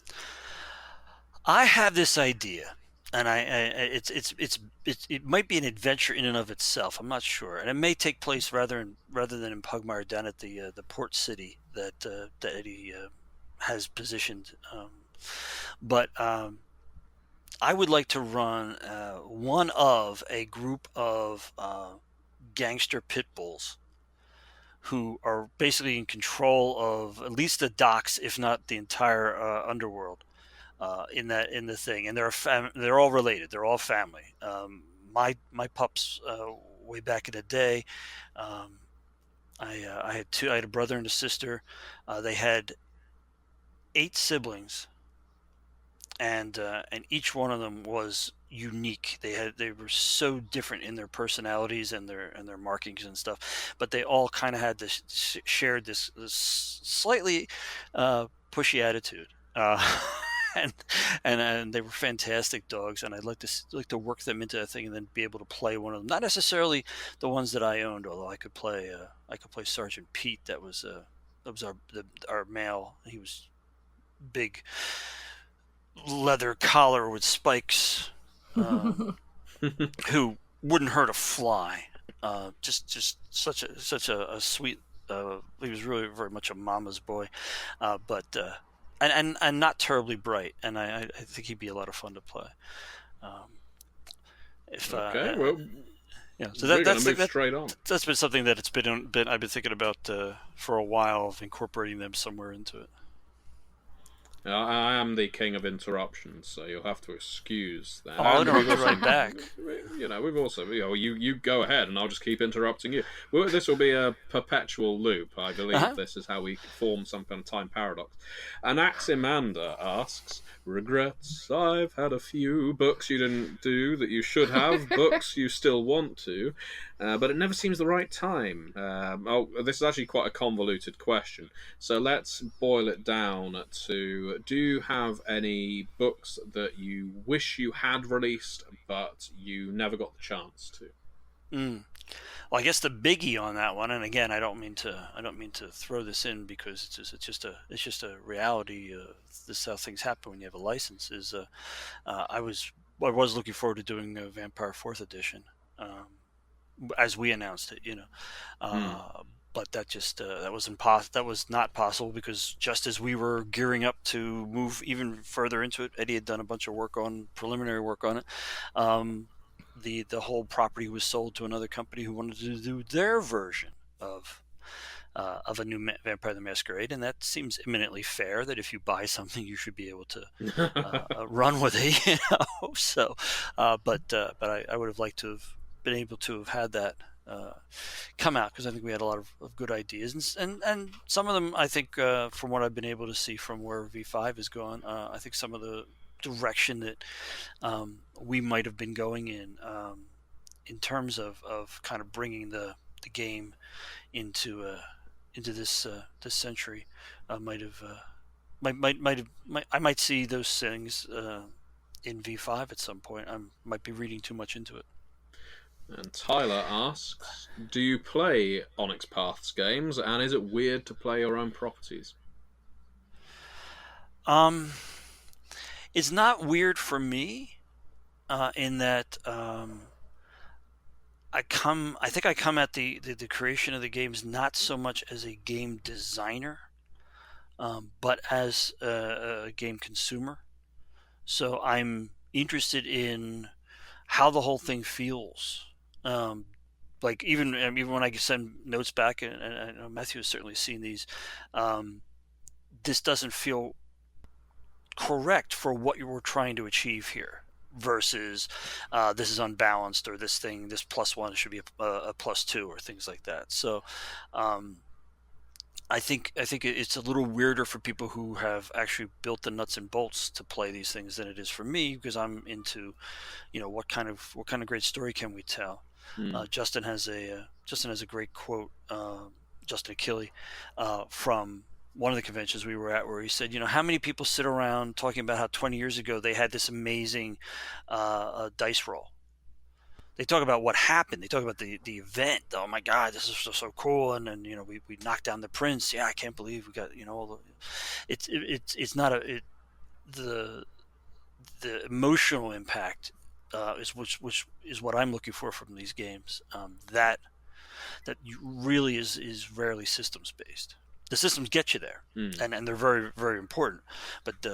I have this idea, and it might be an adventure in and of itself. I'm not sure, and it may take place rather than in Pugmire down at the port city that Eddie has positioned. But I would like to run one of a group of gangster pit bulls who are basically in control of at least the docks, if not the entire underworld, in the thing. And they're all related. They're all family. My pups, way back in the day, I had a brother and a sister. They had 8 siblings, and each one of them was unique. They were so different in their personalities and their markings and stuff, but they all kind of had shared this slightly pushy attitude, and they were fantastic dogs. And I'd like to work them into a thing and then be able to play one of them. Not necessarily the ones that I owned, although I could play Sergeant Pete. That was our male. He was big, leather collar with spikes, who wouldn't hurt a fly. Just such a sweet. He was really very much a mama's boy, but and not terribly bright. And I think he'd be a lot of fun to play. So that's straight on. That's been something that I've been thinking about for a while, of incorporating them somewhere into it. I am the king of interruptions, so you'll have to excuse that. Oh, I'll interrupt right back. We've also, you go ahead, and I'll just keep interrupting you. This will be a perpetual loop. I believe This is how we form some kind of time paradox. Anaximander asks, regrets, I've had a few books you didn't do that you should have, books you still want to, but it never seems the right time. This is actually quite a convoluted question, so let's boil it down to do you have any books that you wish you had released but you never got the chance to? Well, I guess the biggie on that one, and again, I don't mean to throw this in because it's just a reality. This is how things happen when you have a license. I was looking forward to doing Vampire 4th Edition, as we announced it, but that just that was not possible because just as we were gearing up to move even further into it, Eddy had done a bunch of preliminary work on it. The whole property was sold to another company who wanted to do their version of a new Vampire the Masquerade, and that seems eminently fair. That if you buy something, you should be able to run with it. So, but I would have liked to have been able to have had that come out because I think we had a lot of good ideas, and some of them I think from what I've been able to see from where V5 is going, I think some of the direction that we might have been going in terms of kind of bringing the game into this century I might see those things in V5 at some point. I might be reading too much into it. And Tyler asks, do you play Onyx Path's games, and is it weird to play your own properties? It's not weird for me, in that I think I come at the creation of the games not so much as a game designer, but as a game consumer. So I'm interested in how the whole thing feels. Like even when I send notes back, and I know Matthew has certainly seen these, this doesn't feel correct for what you were trying to achieve here versus this is unbalanced, or this +1 should be a +2 or things like that. So I think it's a little weirder for people who have actually built the nuts and bolts to play these things than it is for me, because I'm into, what kind of great story can we tell. Justin has a great quote, Justin Achille, from one of the conventions we were at, where he said, how many people sit around talking about how 20 years ago they had this amazing dice roll. They talk about what happened. They talk about the event. Oh my God, this is so cool. And then we knocked down the prince. Yeah, I can't believe we got all the. It's not the emotional impact which is what I'm looking for from these games. That really is rarely systems based. The systems get you there, and they're very, very important, but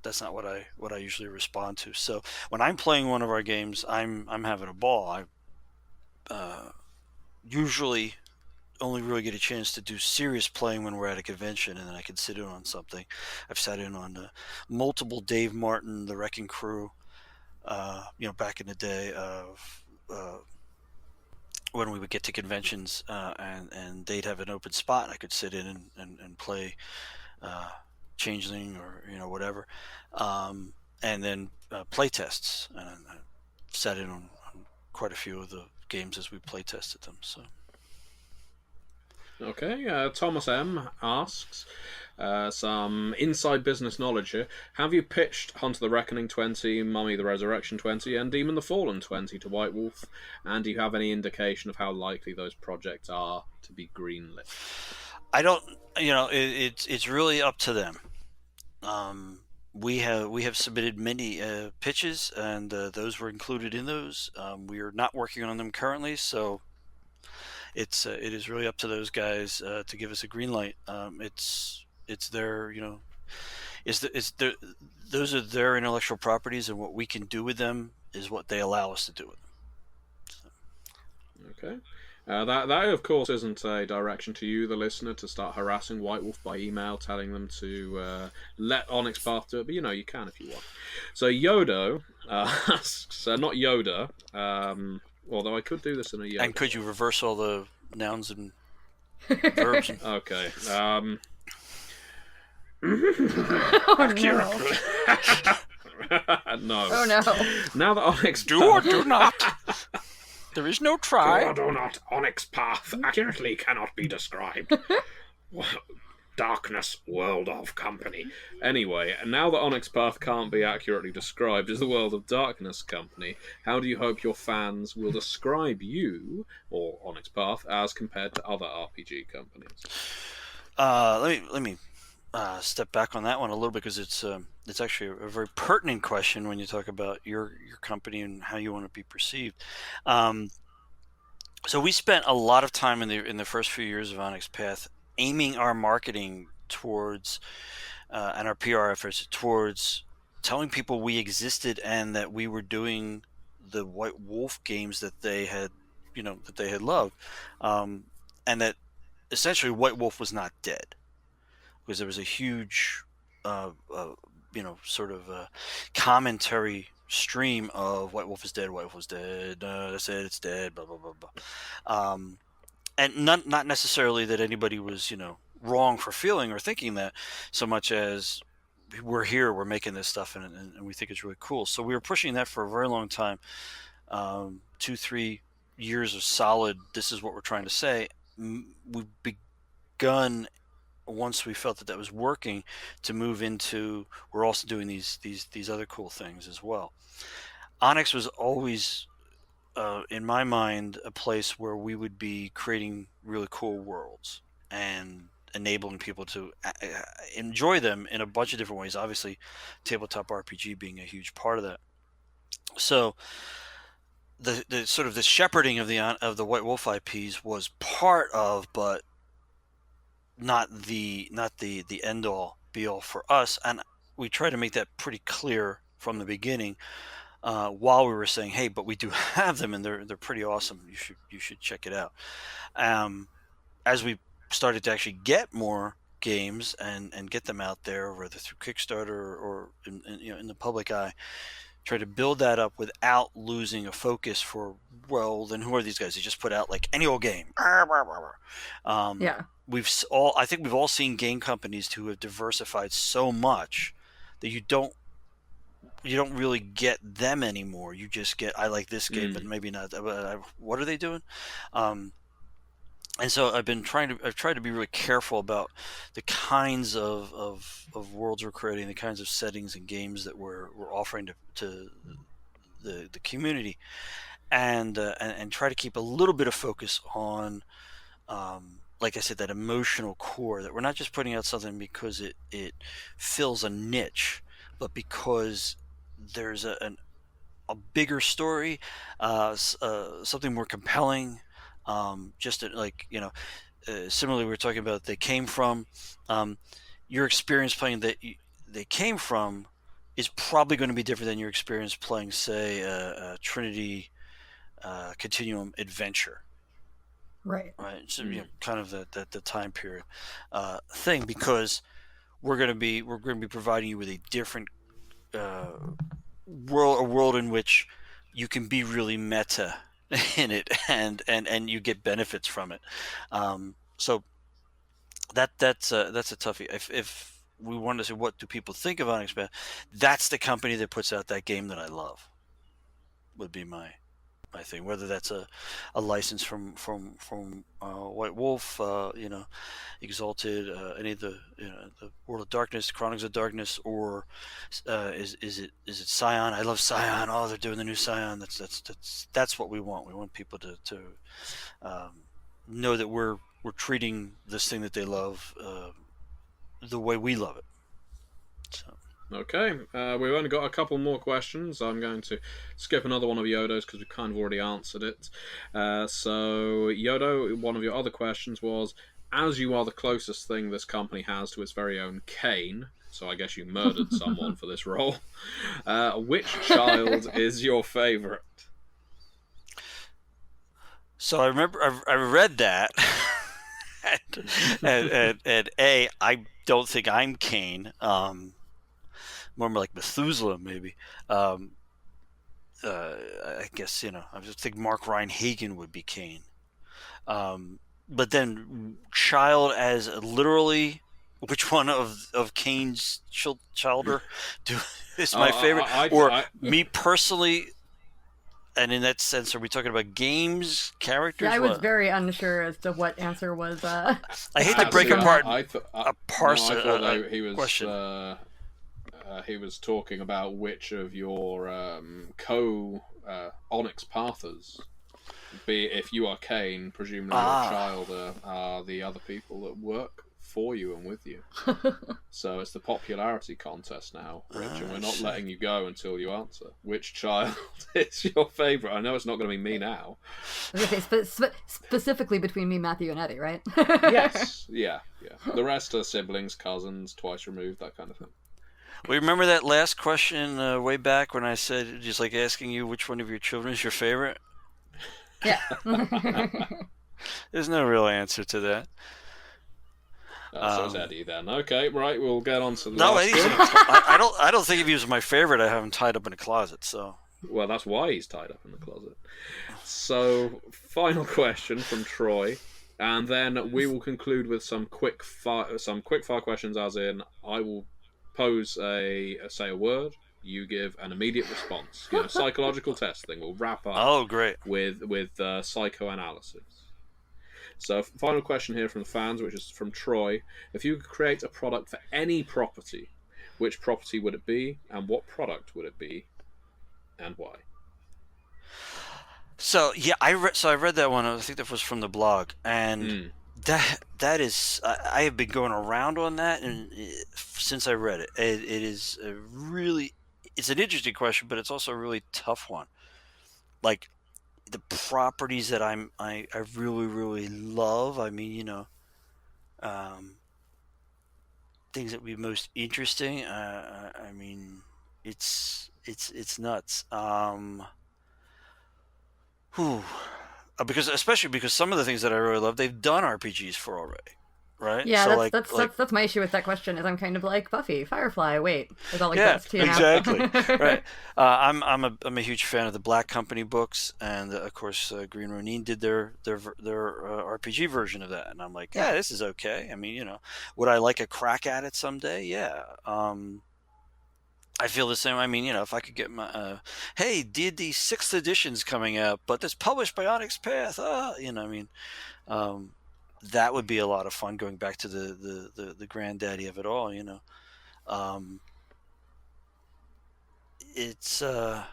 that's not what I usually respond to. So when I'm playing one of our games, I'm having a ball. I usually only really get a chance to do serious playing when we're at a convention, and then I can sit in on something. I've sat in on multiple Dave Martin, The Wrecking Crew, back in the day of when we would get to conventions, and they'd have an open spot, and I could sit in and play Changeling or whatever, and then play tests. And I sat in on quite a few of the games as we play tested them. So. Okay, Thomas M asks some inside business knowledge here. Have you pitched Hunt of the Reckoning 20, Mummy the Resurrection 20, and Demon the Fallen 20 to White Wolf? And do you have any indication of how likely those projects are to be greenlit? I don't. It's really up to them. We have submitted many pitches, and those were included in those. We are not working on them currently, so. It is really up to those guys to give us a green light. It's their those are their intellectual properties, and what we can do with them is what they allow us to do with them. So. Okay, that of course isn't a direction to you, the listener, to start harassing White Wolf by email, telling them to let Onyx Path do it. But you can if you want. So Yodo asks, not Yoda. Although I could do this in a year. And could you reverse all the nouns and verbs? Okay. Oh, no. Oh no. Now that Onyx Do or do not. There is no try. Do or do not. Onyx Path accurately cannot be described. Darkness World of Company. Anyway, now that Onyx Path can't be accurately described as the World of Darkness Company, how do you hope your fans will describe you, or Onyx Path, as compared to other RPG companies? Let me step back on that one a little bit, because it's actually a very pertinent question when you talk about your company and how you want to be perceived. So we spent a lot of time in the first few years of Onyx Path aiming our marketing towards and our PR efforts towards telling people we existed and that we were doing the White Wolf games that they had loved, and that essentially White Wolf was not dead, because there was a huge sort of commentary stream of White Wolf is dead, White Wolf is dead, that's it, it's dead, blah blah blah blah. And not necessarily that anybody was wrong for feeling or thinking that, so much as we're here, we're making this stuff, and we think it's really cool. So we were pushing that for a very long time, 2-3 years of solid, this is what we're trying to say. We've begun, once we felt that was working, to move into, we're also doing these other cool things as well. Onyx was always, in my mind, a place where we would be creating really cool worlds and enabling people to enjoy them in a bunch of different ways. Obviously, tabletop RPG being a huge part of that. So the sort of the shepherding of the White Wolf IPs was part of, but not the end all be all for us, and we try to make that pretty clear from the beginning. While we were saying, hey, but we do have them, and they're pretty awesome. You should check it out. As we started to actually get more games and get them out there, whether through Kickstarter or in the public eye, try to build that up without losing a focus for, well, then who are these guys? They just put out like any old game. Yeah. I think we've all seen game companies who have diversified so much that you don't really get them anymore. You just get, I like this game, but maybe not. What are they doing? And so I've tried to be really careful about the kinds of worlds we're creating, the kinds of settings and games that we're offering to the community, and try to keep a little bit of focus on, like I said, that emotional core, that we're not just putting out something because it fills a niche, but because there's a bigger story, something more compelling. Similarly, we were talking about they came from, your experience playing that they came from is probably going to be different than your experience playing, say, a Trinity Continuum adventure. Right. So kind of the time period thing, because we're going to be providing you with a different world in which you can be really meta in it, and you get benefits from it. So that's a toughie. If we wanted to say, what do people think of Onyx Path, that's the company that puts out that game that I love, would be my thing. Whether that's a license from White Wolf, Exalted, any of the the World of Darkness, Chronicles of Darkness, or is it Scion? I love Scion. Oh, they're doing the new Scion. That's what we want. We want people to know that we're treating this thing that they love the way we love it. So. Okay, we've only got a couple more questions. I'm going to skip another one of Yodo's because we've kind of already answered it. So, Yodo, one of your other questions was, as you are the closest thing this company has to its very own Kane, so I guess you murdered someone for this role, which child is your favourite? So I remember I read that, and I don't think I'm Kane. More like Methuselah, maybe. I guess, I just think Mark Reinhagen would be Kane. But then child as literally, which one of Kane's childer is my favorite? Me personally, And in that sense, are we talking about games, characters? Yeah, I was what? very unsure as to what answer was. I hate to break apart a parse he was question. He was talking about which of your Onyx Pathers, be if you are Kane, presumably your child are the other people that work for you and with you. So it's the popularity contest now, Rich, and we're not letting you go until you answer. Which child is your favourite? I know it's not going to be me now. Okay, specifically between me, Matthew, and Eddy, right? Yes, yeah. The rest are siblings, cousins, twice removed, that kind of thing. Well, remember that last question way back when I said, just like asking you which one of your children is your favorite? Yeah. There's no real answer to that. So it's Eddy then. Okay, right, we'll get on to the No, last Eddy's one. I don't think if he was my favorite, I have him tied up in a closet, so... Well, that's why he's tied up in the closet. So, final question from Troy, and then we will conclude with some quick fire questions, as in, I will pose say a word, you give an immediate response. Psychological testing. We'll wrap up. Oh, great. With psychoanalysis. So, final question here from the fans, which is from Troy. If you could create a product for any property, which property would it be, and what product would it be, and why? So yeah, I read that one. I think that was from the blog, and that is I have been going around on that, and since I read it, it is it's an interesting question, but it's also a really tough one. Like the properties that I really love. I mean, things that would be most interesting. I mean, it's nuts. Especially because some of the things that I really love, they've done RPGs for already, right? Yeah, so that's my issue with that question. Is I'm kind of like Buffy, Firefly. Wait, it all exists. Exactly. Right. I'm a huge fan of the Black Company books, and of course, Green Ronin did their RPG version of that, and I'm like, yeah, this is okay. I mean, would I like a crack at it someday? Yeah. I feel the same. I mean, if I could get my, hey, D&D 6th edition's coming out, but it's published by Onyx Path. That would be a lot of fun, going back to the granddaddy of it all, It's, like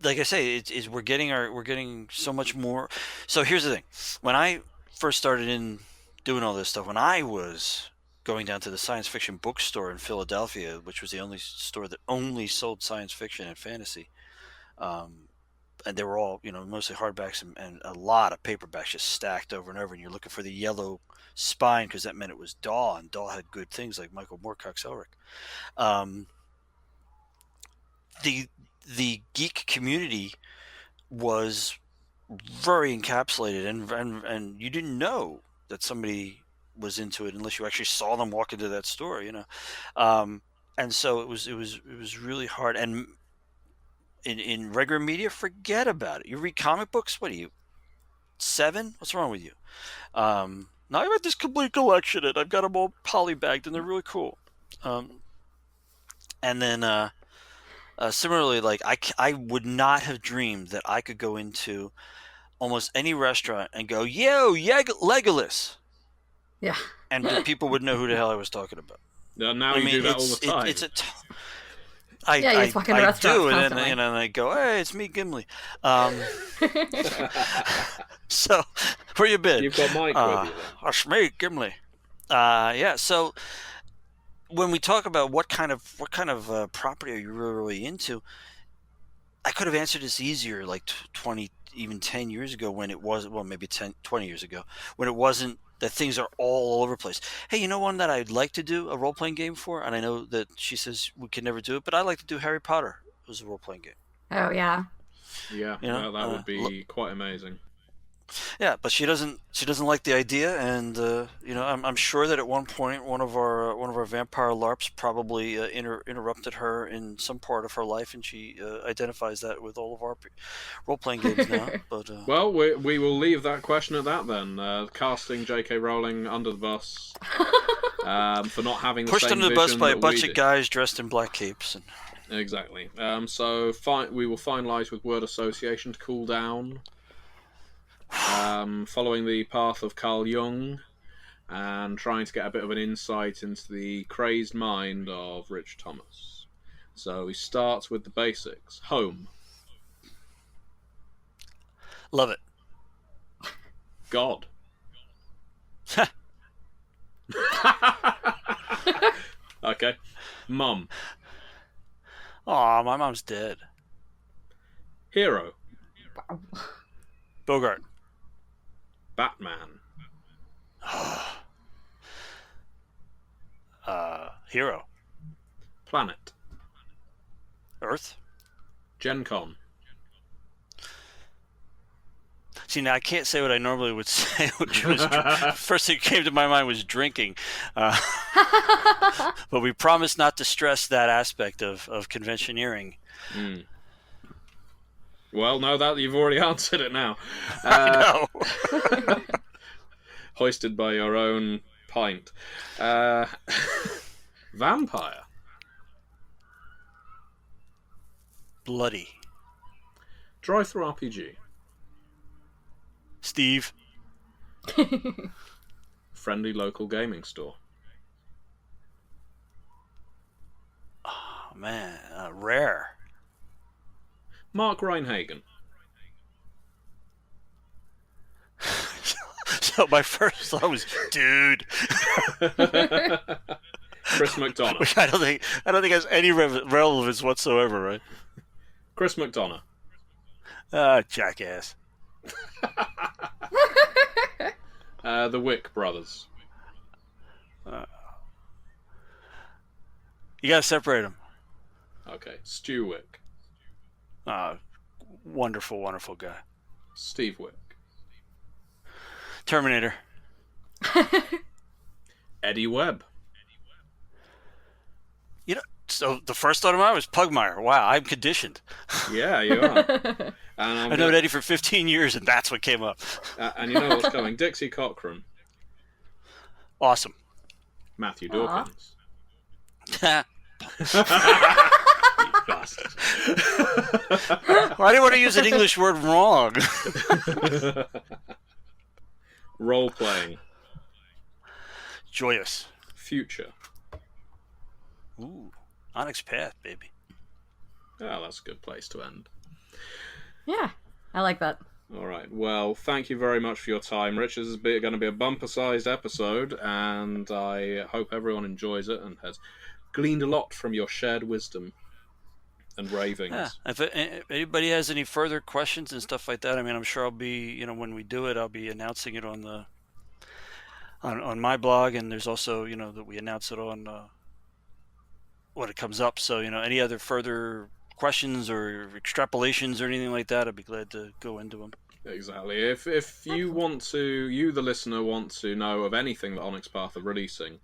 I say, we're getting so much more. So here's the thing. When I first started in doing all this stuff, when I was going down to the science fiction bookstore in Philadelphia, which was the only store that only sold science fiction and fantasy, and they were all mostly hardbacks and a lot of paperbacks just stacked over and over, and you're looking for the yellow spine because that meant it was Daw, and Daw had good things like Michael Moorcock's Elric. The geek community was very encapsulated, and you didn't know that somebody was into it unless you actually saw them walk into that store, and so it was really hard. And in regular media, forget about it. You read comic books, what are you, 7? What's wrong with you? Now I've got this complete collection, and I've got them all polybagged, and they're really cool. And then similarly, like I would not have dreamed that I could go into almost any restaurant and go, yo, Legolas. Yeah. And the people would know who the hell I was talking about. Now you do that all the time. I do, and then constantly. I go, hey, it's me, Gimli. So, where you been? You've got Mike with you. It's me, Gimli. Yeah. So, when we talk about what kind of property are you really into, I could have answered this easier, like 20, even 10 years ago, when it was, well, maybe 20 years ago, when it wasn't that things are all over the place. Hey, you know one that I'd like to do a role-playing game for? And I know that she says we can never do it, but I'd like to do Harry Potter as a role-playing game. Oh, yeah. Yeah, that would be quite amazing. Yeah, but she doesn't like the idea, and I'm sure that at one point one of our vampire LARPs probably interrupted her in some part of her life, and she identifies that with all of our role-playing games now. But well, we will leave that question at that then. Casting J.K. Rowling under the bus for not having the pushed same under the bus vision by a that bunch we of did. guys dressed in black capes. And Exactly. So we will finalise with word association to cool down. Following the path of Carl Jung, and trying to get a bit of an insight into the crazed mind of Rich Thomas. So he starts with the basics. Home. Love it. God. Okay. Mum. Aw, my mom's dead. Hero. Bogart. Batman. Hero. Planet. Earth. Gen Con. See, now I can't say what I normally would say, which was first thing that came to my mind was drinking. But we promised not to stress that aspect of conventioneering. Mm. Well, no, that you've already answered it now. I know. Hoisted by your own pint. Vampire. Bloody. Drive-through RPG. Steve. Friendly local gaming store. Oh, man. Rare. Mark Reinhagen. So my first thought was, dude. Chris McDonough. Which I don't think has any relevance whatsoever, right? Chris McDonough. Jackass. The Wick brothers. You gotta separate them. Okay. Stu Wick. Wonderful, wonderful guy. Steve Wick. Terminator. Eddy Webb. You know, so the first thought of mine was Pugmire. Wow, I'm conditioned. Yeah, you are. And I've known Eddie for 15 years, and that's what came up. And you know what's coming. Dixie Cochran. Awesome. Matthew Dawkins. Well, You bastard. I didn't want to use an English word wrong. Role-playing. Joyous. Future. Ooh, Onyx Path, baby. Oh, that's a good place to end. Yeah, I like that. All right. Well, thank you very much for your time, Rich. This is going to be a bumper-sized episode, and I hope everyone enjoys it and has gleaned a lot from your shared wisdom and ravings. Yeah. If anybody has any further questions and stuff like that, I mean, I'm sure I'll be, when we do it, I'll be announcing it on my blog, and there's also, that we announce it on when it comes up. So, any other further questions or extrapolations or anything like that, I'd be glad to go into them. Exactly. If you want to, you the listener want to know of anything that Onyx Path are releasing,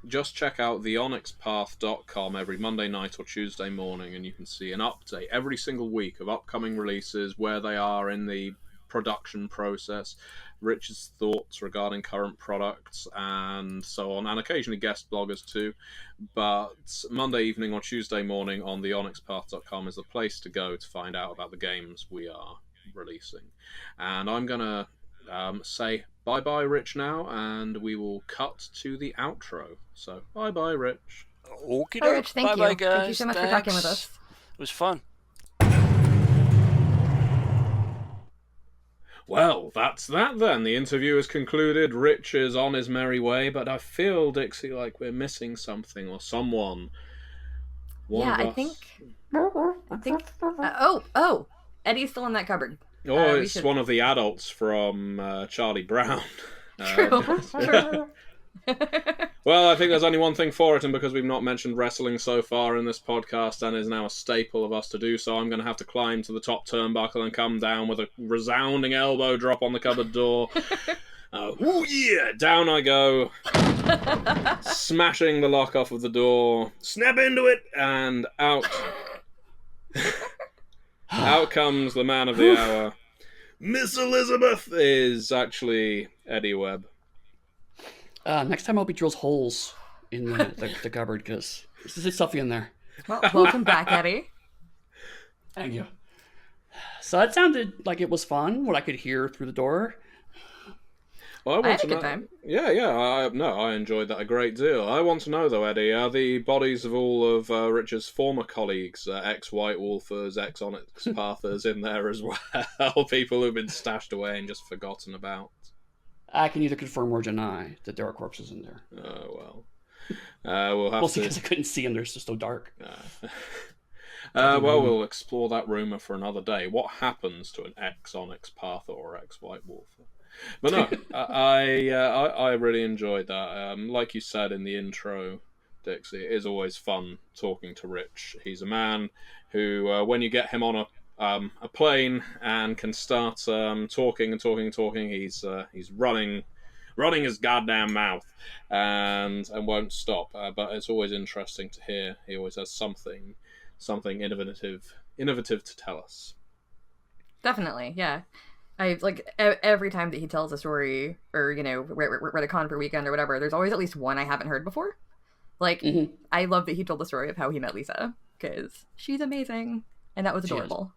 just check out the onyxpath.com every Monday night or Tuesday morning, and you can see an update every single week of upcoming releases, where they are in the production process, Rich's thoughts regarding current products, and so on, and occasionally guest bloggers too. But Monday evening or Tuesday morning on the onyxpath.com is the place to go to find out about the games we are releasing. And I'm gonna say bye-bye, Rich, now, and we will cut to the outro. So bye-bye, Rich. Okay, Bye, Rich. Thank you. bye, guys. Thank you so much for talking with us. It was fun. Well, that's that then. The interview is concluded. Rich is on his merry way, but I feel, Dixie, like we're missing something or someone. I think. Eddie's still in that cupboard. Oh, it's one of the adults from Charlie Brown. True. Well, I think there's only one thing for it, and because we've not mentioned wrestling so far in this podcast, and is now a staple of us to do so, I'm going to have to climb to the top turnbuckle and come down with a resounding elbow drop on the cupboard door. Oh yeah! Down I go, smashing the lock off of the door, snap into it, and out. Out comes the man of the hour. Miss Elizabeth is actually Eddy Webb. Next time I'll be drills holes in the cupboard, because there's stuff in there. Well, welcome back, Eddy. Thank you. So it sounded like it was fun, what I could hear through the door. Well, I had a good time. Yeah, I enjoyed that a great deal. I want to know, though, Eddie, are the bodies of all of Richard's former colleagues, ex-White Wolfers, ex-Onyx Pathers, in there as well? People who've been stashed away and just forgotten about? I can either confirm or deny that there are corpses in there. Oh, well. We'll see, because I couldn't see them. They're just so dark. Well, we'll explore that rumour for another day. What happens to an ex-Onyx Pather or ex-White Wolfer? But no, I really enjoyed that. Like you said in the intro, Dixie, it is always fun talking to Rich. He's a man who, when you get him on a plane and can start talking, he's running his goddamn mouth and won't stop. But it's always interesting to hear. He always has something innovative to tell us. Definitely, yeah. I like every time that he tells a story, or read a con per weekend or whatever. There's always at least one I haven't heard before. Like, I love that he told the story of how he met Lisa, because she's amazing, and that was adorable.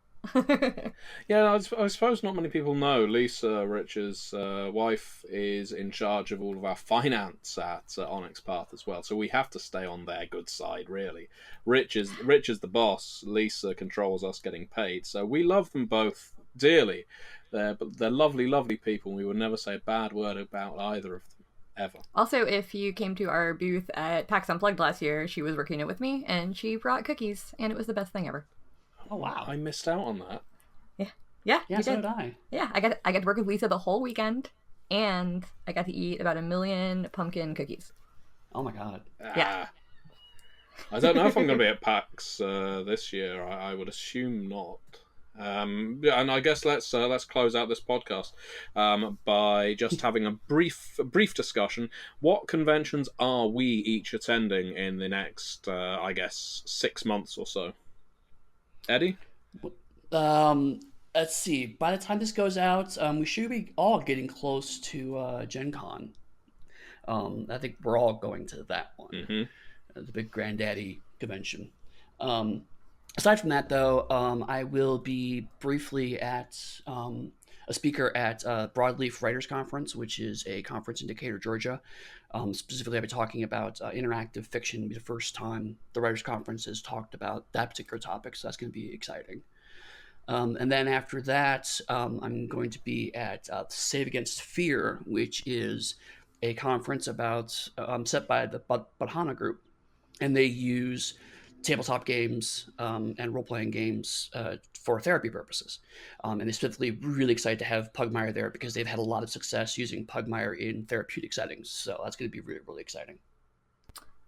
Yeah, I suppose not many people know Lisa, Rich's wife, is in charge of all of our finance at Onyx Path as well. So we have to stay on their good side, really. Rich is the boss. Lisa controls us getting paid. So we love them both dearly. But they're lovely, lovely people. We would never say a bad word about either of them, ever. Also, if you came to our booth at PAX Unplugged last year, she was working it with me, and she brought cookies, and it was the best thing ever. Oh, wow. I missed out on that. Yeah, so did I. Yeah, I got to work with Lisa the whole weekend, and I got to eat about 1 million pumpkin cookies. Oh, my God. Yeah. I don't know if I'm going to be at PAX this year. I would assume not. And I guess let's close out this podcast by just having a brief discussion. What conventions are we each attending in the next, 6 months or so? Eddie? Let's see. By the time this goes out, we should be all getting close to Gen Con. I think we're all going to that one, the big granddaddy convention. Aside from that, though, I will be briefly at a speaker at Broadleaf Writers Conference, which is a conference in Decatur, Georgia. Specifically, I'll be talking about interactive fiction. It'll be the first time the Writers Conference has talked about that particular topic, so that's going to be exciting. And then after that, I'm going to be at Save Against Fear, which is a conference about set by the Badhana Group, and they use tabletop games and role-playing games for therapy purposes. And they're specifically really excited to have Pugmire there because they've had a lot of success using Pugmire in therapeutic settings. So that's going to be really, really exciting.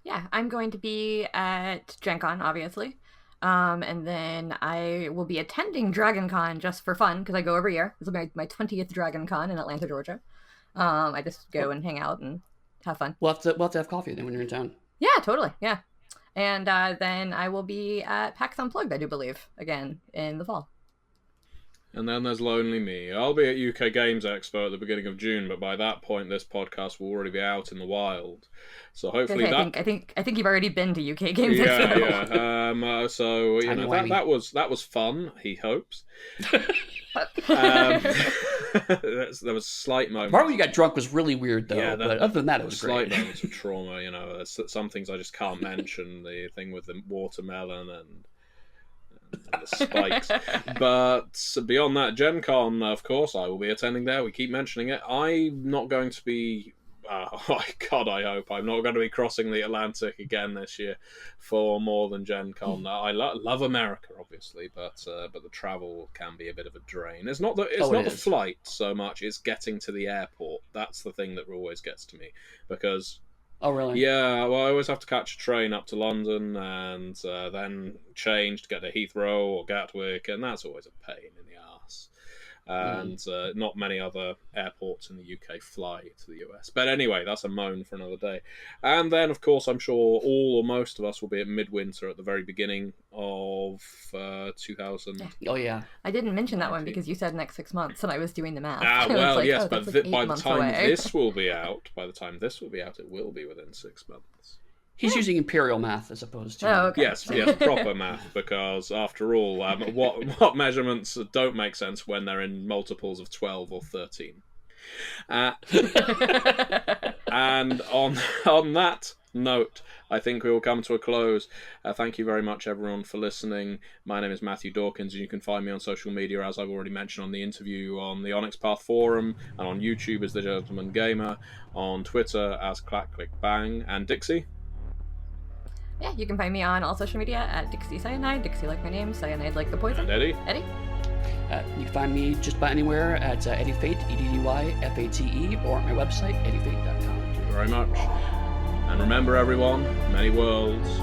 Yeah, I'm going to be at Gen Con, obviously. And then I will be attending Dragon Con just for fun, because I go every year. This will be my 20th Dragon Con in Atlanta, Georgia. I just go and hang out and have fun. We'll have to have coffee then when you're in town. Yeah, totally. Yeah. And then I will be at PAX Unplugged, I do believe, again, in the fall. And then there's Lonely Me. I'll be at UK Games Expo at the beginning of June, but by that point, this podcast will already be out in the wild. So hopefully I think you've already been to UK Games Expo. Yeah. So that was fun. He hopes. There was a slight moment. The part when you got drunk was really weird, though. Yeah, but other than that, it was great. Slight moments of trauma. There's some things I just can't mention. The thing with the watermelon and the spikes. But beyond that, Gen Con, of course, I will be attending there. We keep mentioning it. I'm not going to be... God, I hope I'm not going to be crossing the Atlantic again this year for more than Gen Con. I love America, obviously, but the travel can be a bit of a drain. It's not the flight so much; it's getting to the airport. That's the thing that always gets to me, because. Oh, really? Yeah, well, I always have to catch a train up to London and then change to get to Heathrow or Gatwick, and that's always a pain in the arse. And not many other airports in the UK fly to the US. But anyway, that's a moan for another day. And then, of course, I'm sure all or most of us will be at Midwinter at the very beginning of 2000. Oh, yeah. I didn't mention that one because you said next 6 months, and I was doing the math. Well, yes, but by the time away. this will be out, it will be within 6 months. He's using imperial math as opposed to... Oh, okay. Yes, proper math, because after all, what measurements don't make sense when they're in multiples of 12 or 13. And on that note, I think we will come to a close. Thank you very much, everyone, for listening. My name is Matthew Dawkins, and you can find me on social media, as I've already mentioned on the interview, on the Onyx Path forum, and on YouTube as The Gentleman Gamer, on Twitter as Clack Click Bang. And Dixie? Yeah, you can find me on all social media at Dixie Cyanide. Dixie like my name, Cyanide like the poison. And Eddy? Eddy? You can find me just about anywhere at Eddy Fate, EDDYFATE, or at my website, eddyfate.com. Thank you very much. And remember, everyone, many worlds,